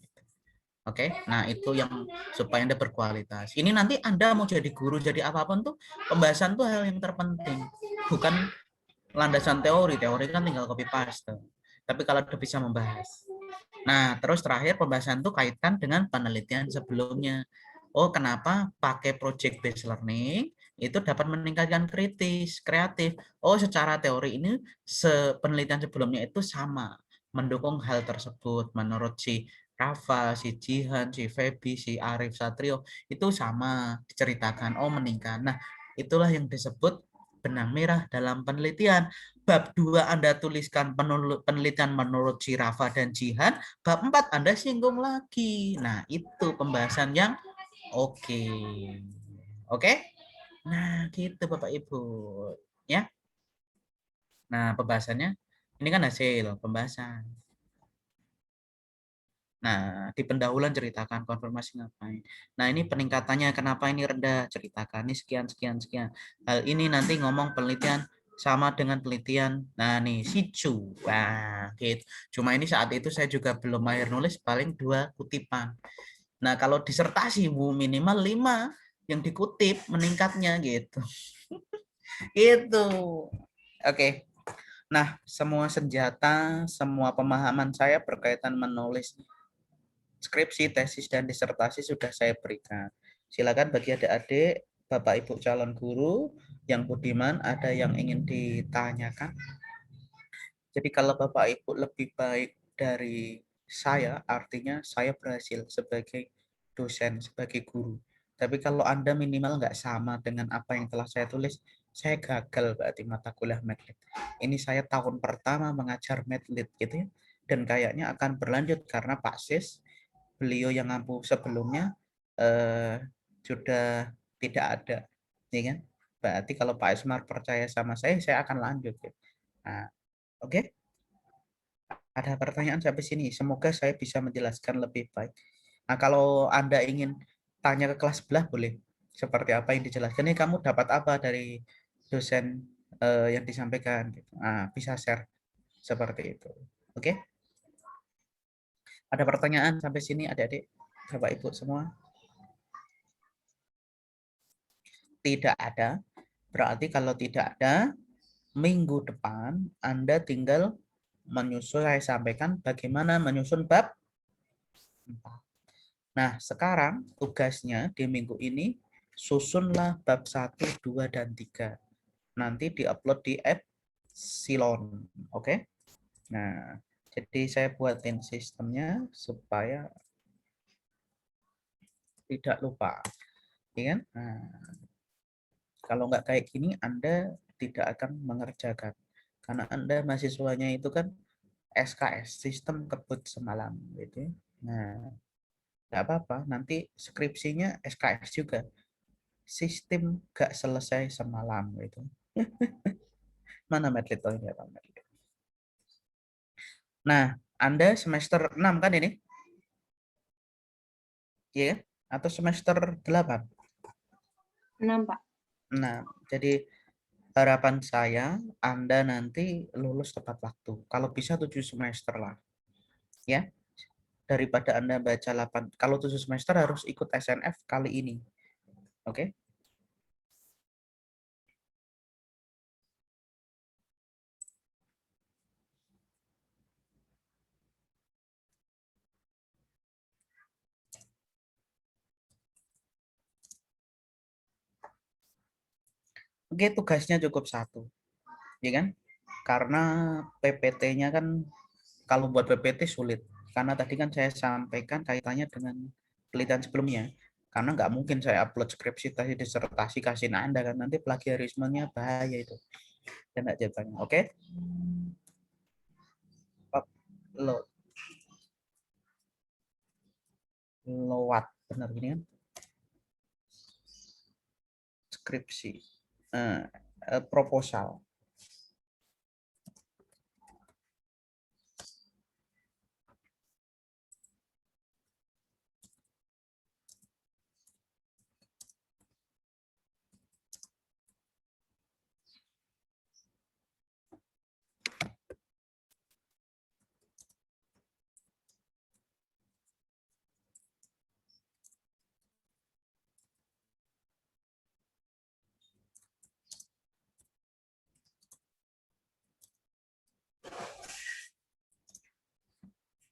Oke, nah itu yang supaya Anda berkualitas. Ini nanti Anda mau jadi guru, jadi apapun tuh, pembahasan tuh hal yang terpenting. Bukan landasan teori kan tinggal copy paste. Tapi kalau Anda bisa membahas. Nah, terus terakhir pembahasan tuh kaitkan dengan penelitian sebelumnya. Oh, kenapa pakai project based learning itu dapat meningkatkan kreatif. Oh, secara teori ini penelitian sebelumnya itu sama, mendukung hal tersebut menurut si Rafa, si Jihan, si Feby, si Arif Satrio itu sama diceritakan. Oh, meningkat. Nah, itulah yang disebut benang merah dalam penelitian. Bab 2 Anda tuliskan penelitian menurut si Rafa dan Jihan, bab 4 Anda singgung lagi. Nah, itu pembahasan yang oke. Oke? Nah, gitu Bapak Ibu. Ya. Nah, pembahasannya ini kan hasil pembahasan. Nah, di pendahuluan ceritakan konfirmasi ngapain. Nah, ini peningkatannya kenapa ini rendah, ceritakan ini sekian. Hal ini nanti ngomong penelitian sama dengan penelitian. Nah, nih sicu. Nah, gitu. Cuma ini saat itu saya juga belum mahir nulis, paling 2 kutipan. Nah, kalau disertasi Bu minimal 5 yang dikutip meningkatnya gitu. Gitu. Oke. Nah, semua senjata, semua pemahaman saya berkaitan menulis skripsi, tesis, dan disertasi sudah saya berikan. Silakan bagi adik-adik, Bapak Ibu calon guru, yang budiman, ada yang ingin ditanyakan? Jadi kalau Bapak Ibu lebih baik dari saya, artinya saya berhasil sebagai dosen, sebagai guru. Tapi kalau Anda minimal nggak sama dengan apa yang telah saya tulis, saya gagal berarti mata kuliah Medlit. Ini saya tahun pertama mengajar Medlit gitu ya. Dan kayaknya akan berlanjut karena Pak Sis, beliau yang ngampu sebelumnya sudah tidak ada. Ya kan? Berarti kalau Pak Ismar percaya sama saya akan lanjut. Ya. Nah, oke. Ada pertanyaan sampai sini. Semoga saya bisa menjelaskan lebih baik. Nah, kalau Anda ingin tanya ke kelas sebelah, boleh. Seperti apa yang dijelaskan. Ini kamu dapat apa dari dosen yang disampaikan. Nah, bisa share seperti itu. Oke? Ada pertanyaan sampai sini, adik-adik, Bapak Ibu semua? Tidak ada. Berarti kalau tidak ada, minggu depan Anda tinggal menyusun, saya sampaikan bagaimana menyusun bab 4. Nah, sekarang tugasnya di minggu ini, susunlah bab 1, 2, dan 3. Nanti diupload di Epsilon. Oke? Nah, jadi saya buatin sistemnya supaya tidak lupa. Ya kan? Nah, kalau nggak kayak gini, Anda tidak akan mengerjakan. Karena Anda mahasiswanya itu kan SKS, sistem kebut semalam. Gitu. Nah, nggak apa-apa, nanti skripsinya SKS juga. Sistem gak selesai semalam gitu. Mana Medlit ini ya Pak Medlit. Nah, Anda semester 6 kan ini? Iya, atau semester 8? 6, Pak. Nah, jadi harapan saya Anda nanti lulus tepat waktu. Kalau bisa 7 semester lah. Ya. Daripada Anda baca 8, kalau 7 semester harus ikut SNF kali ini. Oke? Oke, tugasnya cukup 1. Ya kan? Karena PPT-nya kan kalau buat PPT sulit. Karena tadi kan saya sampaikan kaitannya dengan penelitian sebelumnya. Karena nggak mungkin saya upload skripsi, tadi disertasi, kasih Anda kan. Nanti plagiarismenya bahaya itu. Dan nggak jawabannya. Oke? Load. Lowat. Benar gini kan? Skripsi. Proposal.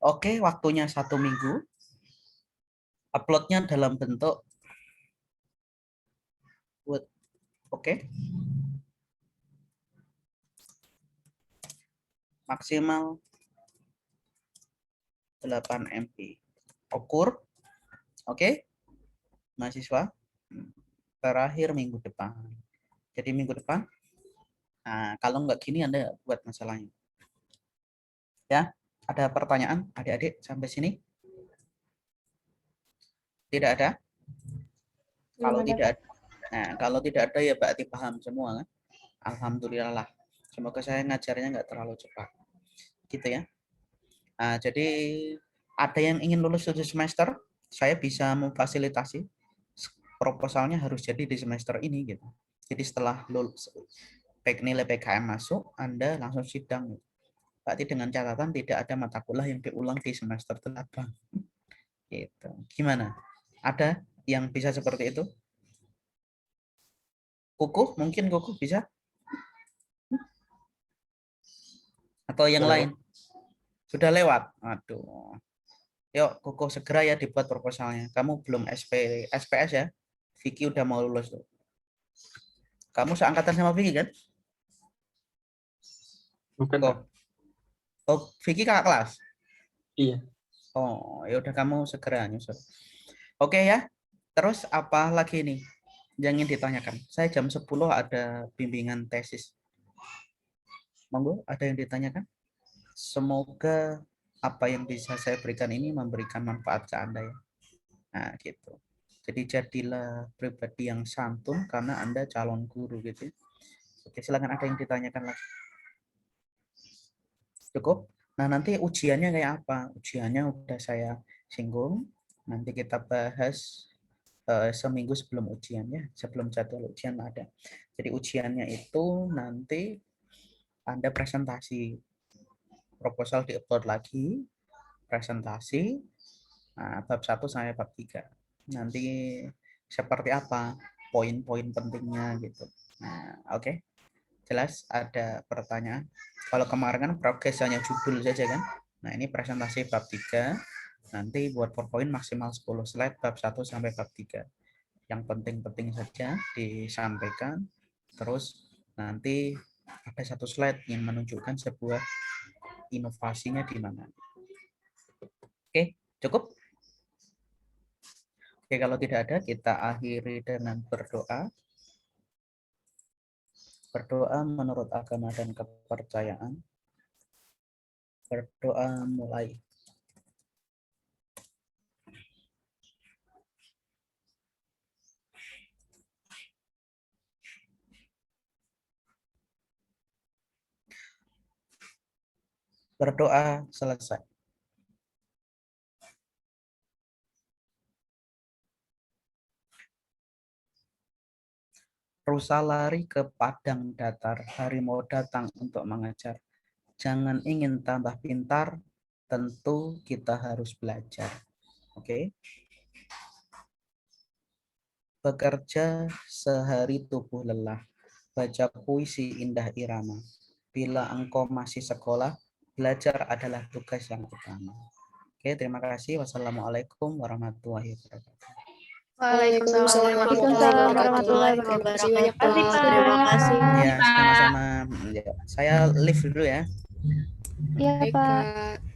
Oke, waktunya 1 minggu. Uploadnya dalam bentuk Word. Oke. Maksimal 8 MB. Ukur. Oke. Mahasiswa. Terakhir minggu depan. Jadi minggu depan. Nah, kalau nggak gini Anda buat masalahnya. Ya, ada pertanyaan adik-adik sampai sini? Tidak ada? Kalau tidak ada, nah, kalau tidak ada ya berarti paham semua kan? Alhamdulillah lah. Semoga saya ngajarnya nggak terlalu cepat. Gitu ya. Nah, jadi ada yang ingin lulus 7 semester, saya bisa memfasilitasi proposalnya harus jadi di semester ini gitu. Jadi setelah lulus nilai PKM masuk, Anda langsung sidang. Berarti dengan catatan tidak ada mata kuliah yang diulang di semester 8. Gitu. Gimana? Ada yang bisa seperti itu? Kukuh, mungkin Kukuh bisa? Atau yang lain? Sudah lewat? Aduh. Yuk, Kukuh segera ya dibuat proposalnya. Kamu belum SPS ya? Vicky udah mau lulus tuh. Kamu seangkatan sama Vicky kan? Bukan, Oh, Pak. oh Vicky kakak kelas? Iya. Oh, ya udah kamu segera nyusul. Oke ya. Terus apa lagi nih yang ingin ditanyakan? Saya jam 10 ada bimbingan tesis. Monggo, ada yang ditanyakan? Semoga apa yang bisa saya berikan ini memberikan manfaat ke Anda ya. Nah, gitu. Jadi jadilah pribadi yang santun karena Anda calon guru gitu. Oke, silakan ada yang ditanyakan lagi. Cukup? Nah, nanti ujiannya kayak apa? Ujiannya udah saya singgung. Nanti kita bahas seminggu sebelum ujian ya, sebelum jadwal ujian ada. Jadi ujiannya itu nanti Anda presentasi, proposal di-upload lagi, presentasi, nah, bab 1 sampai bab 3. Nanti seperti apa poin-poin pentingnya gitu. Nah, oke. Jelas ada pertanyaan? Kalau kemarin kan progres hanya judul saja kan? Nah, ini presentasi bab 3. Nanti buat PowerPoint maksimal 10 slide bab 1 sampai bab 3. Yang penting-penting saja disampaikan. Terus nanti ada satu slide yang menunjukkan sebuah inovasinya di mana. Oke, cukup? Oke, kalau tidak ada, kita akhiri dengan berdoa. Berdoa menurut agama dan kepercayaan. Berdoa mulai. Berdoa selesai. Rusa lari ke padang datar, harimau datang untuk mengejar. Jangan ingin tambah pintar, tentu kita harus belajar. Oke. Bekerja sehari tubuh lelah, baca puisi indah irama. Bila engkau masih sekolah, belajar adalah tugas yang utama. Oke, terima kasih. Wassalamualaikum warahmatullahi wabarakatuh. Waalaikumsalam warahmatullahi wabarakatuh. Terima kasih, Pak. Terima kasih. Ya, sama-sama. Ya, saya live dulu ya. Iya, Baik, Pak. Kak.